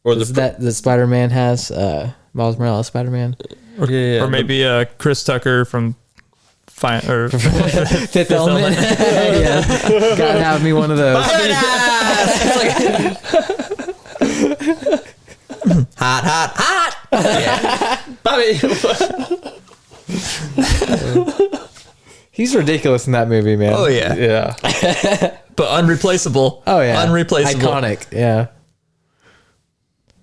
Or the the Spider-Man has. Miles Morales Spider-Man. yeah. Or maybe Chris Tucker from Fifth Element. Yeah, gotta have me one of those. Bobby. He's ridiculous in that movie, man. Oh yeah. yeah. But unreplaceable. Oh yeah, Unreplaceable. iconic. Yeah.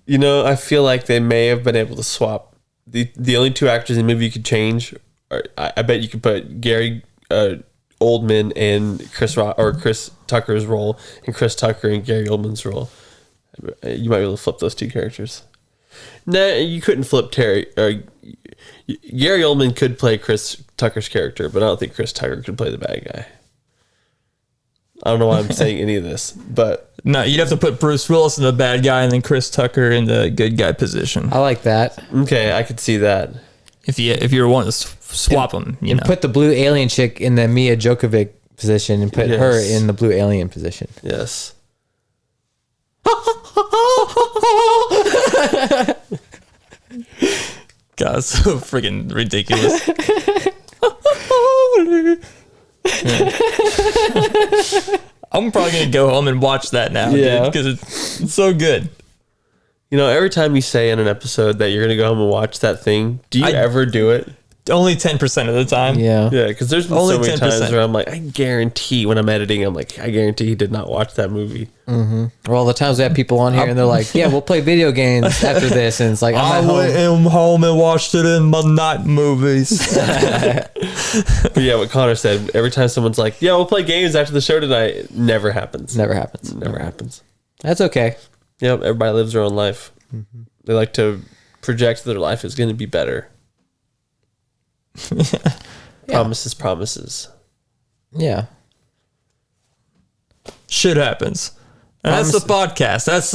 You know, I feel like they may have been able to swap the only two actors in the movie you could change. I bet you could put Gary Oldman in Chris Tucker's role, and Chris Tucker in Gary Oldman's role. You might be able to flip those two characters. Nah, you couldn't flip Terry. Gary Oldman could play Chris Tucker's character, but I don't think Chris Tucker could play the bad guy. I don't know why I'm saying any of this, but No, you'd have to put Bruce Willis in the bad guy and then Chris Tucker in the good guy position. I like that. okay, I could see that. If you were wanting to swap them, you know. Put the blue alien chick in the Mia Djokovic position and put Yes. her in the blue alien position. Yes. God, it's so freaking ridiculous. I'm probably gonna go home and watch that now, Yeah. because it's so good. You know, every time you say in an episode that you're going to go home and watch that thing, do you ever do it? Only 10% of the time. Yeah. Yeah, because there's been Only so many 10%. times where I'm like, I guarantee when I'm editing, I'm like, I guarantee he did not watch that movie. Or all the times we have people on here and they're like, yeah, we'll play video games after this. And it's like, I I'm at went home. home and watched it in my night movies. But yeah, what Connor said, every time someone's like, yeah, we'll play games after the show tonight, it never happens. Never happens. Never happens. That's okay. Yep, everybody lives their own life. They like to project that their life is going to be better. Promises. Yeah. Shit happens. And that's the podcast. That's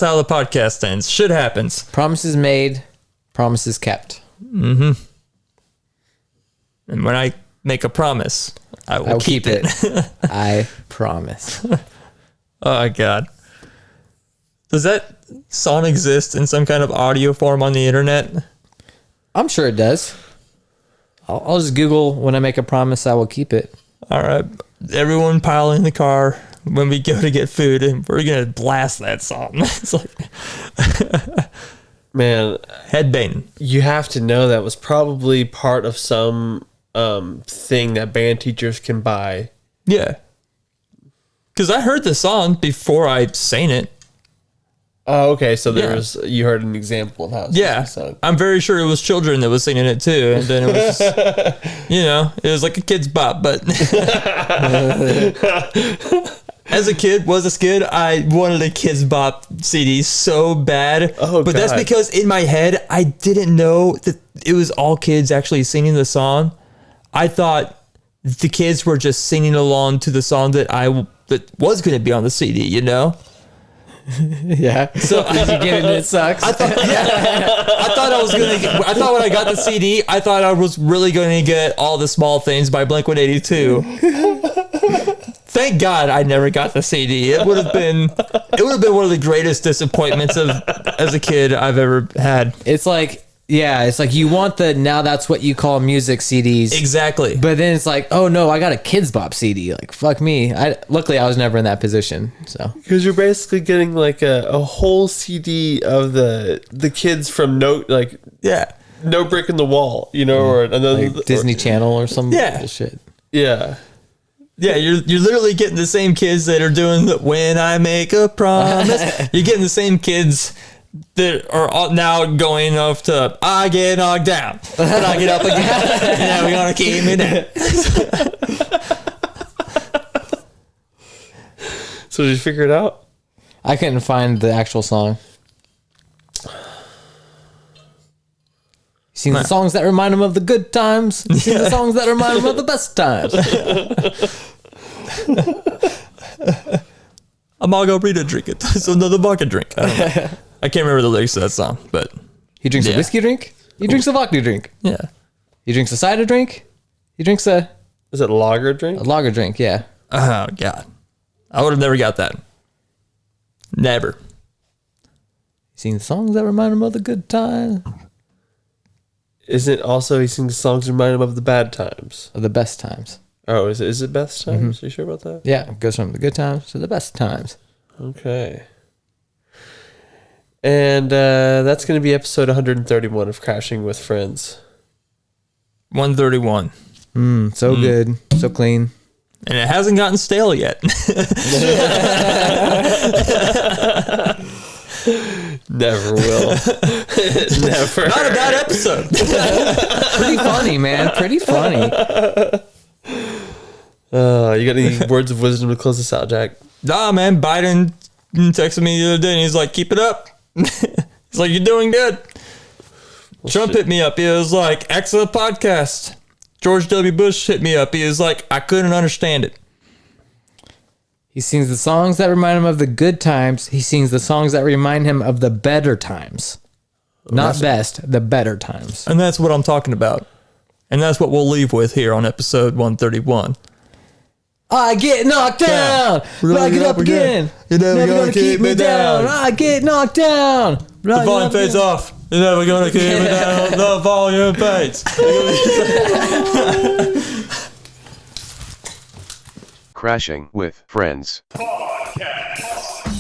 how the podcast ends. Shit happens. Promises made, promises kept. And when I make a promise, I will I will keep it. I promise. Oh, God. Does that song exist in some kind of audio form on the internet? I'm sure it does. I'll just Google when I make a promise, I will keep it. All right. Everyone pile in the car when we go to get food, and we're going to blast that song. It's like Man, headbanging. you have to know that was probably part of some thing that band teachers can buy. Yeah. Because I heard the song before I sang it. Oh, okay. So Yeah. you heard an example of how it's Yeah. sung. I'm very sure it was children that was singing it too. And then it was, just, it was like a kid's bop. But as a kid, I wanted a Kids Bop CD so bad. Oh, but that's God. because in my head, I didn't know that it was all kids actually singing the song. I thought the kids were just singing along to the song that was going to be on the CD, Yeah. So Did you get it and it sucks? I thought when I got the CD, I thought I was really going to get All the Small Things by Blink-182. Thank God I never got the CD. It would have been one of the greatest disappointments as a kid I've ever had. It's like, yeah, it's like you want the now that's what you call music CDs. Exactly. But then it's like, oh no, I got a Kids Bop CD. Like, fuck me. Luckily I was never in that position. So Because you're basically getting like a whole CD of the kids from No Brick in the Wall, you know, or another like Disney Channel or some Yeah. bullshit. Yeah. Yeah, you're literally getting the same kids that are doing the When I Make a Promise. You're getting the same kids that are all now going off to I get knocked down, but I get up again. Now we're gonna keep me down. So did you figure it out? I couldn't find the actual song. Seen the songs that remind him of the good times. Seen the songs that remind him of the best times. A margarita drink it. It's another vodka drink. I don't know. I can't remember the lyrics to that song, but He drinks Yeah. a whiskey drink. He drinks a vodka drink. yeah. He drinks a cider drink. He drinks a Is it lager drink? lager drink. Yeah. Oh God, I would have never got that. Never. Seen the songs that remind him of the good times. Is it also he sings songs remind him of the bad times? Of the best times. Oh, is it best times? Are you sure about that? Yeah, it goes from the good times to the best times. Okay. And that's going to be episode 131 of Crashing with Friends. 131, So good, so clean. and it hasn't gotten stale yet. Never will. Never. Not a bad episode. Pretty funny, man. Pretty funny. You got any words of wisdom to close this out, Jack? Nah, man. Biden texted me the other day, and he's like, "Keep it up." He's like, "You're doing good." Trump hit me up. He was like, "Excellent podcast." George W. Bush hit me up. He was like, "I couldn't understand it." He sings the songs that remind him of the good times. He sings the songs that remind him of the better times. Not best, the better times. And that's what I'm talking about. And that's what we'll leave with here on episode 131. I get knocked down, but I get up again. You're never gonna keep me down. I get knocked down. The volume fades off. You're never gonna keep me down. The volume fades. Crashing with Friends. Podcast.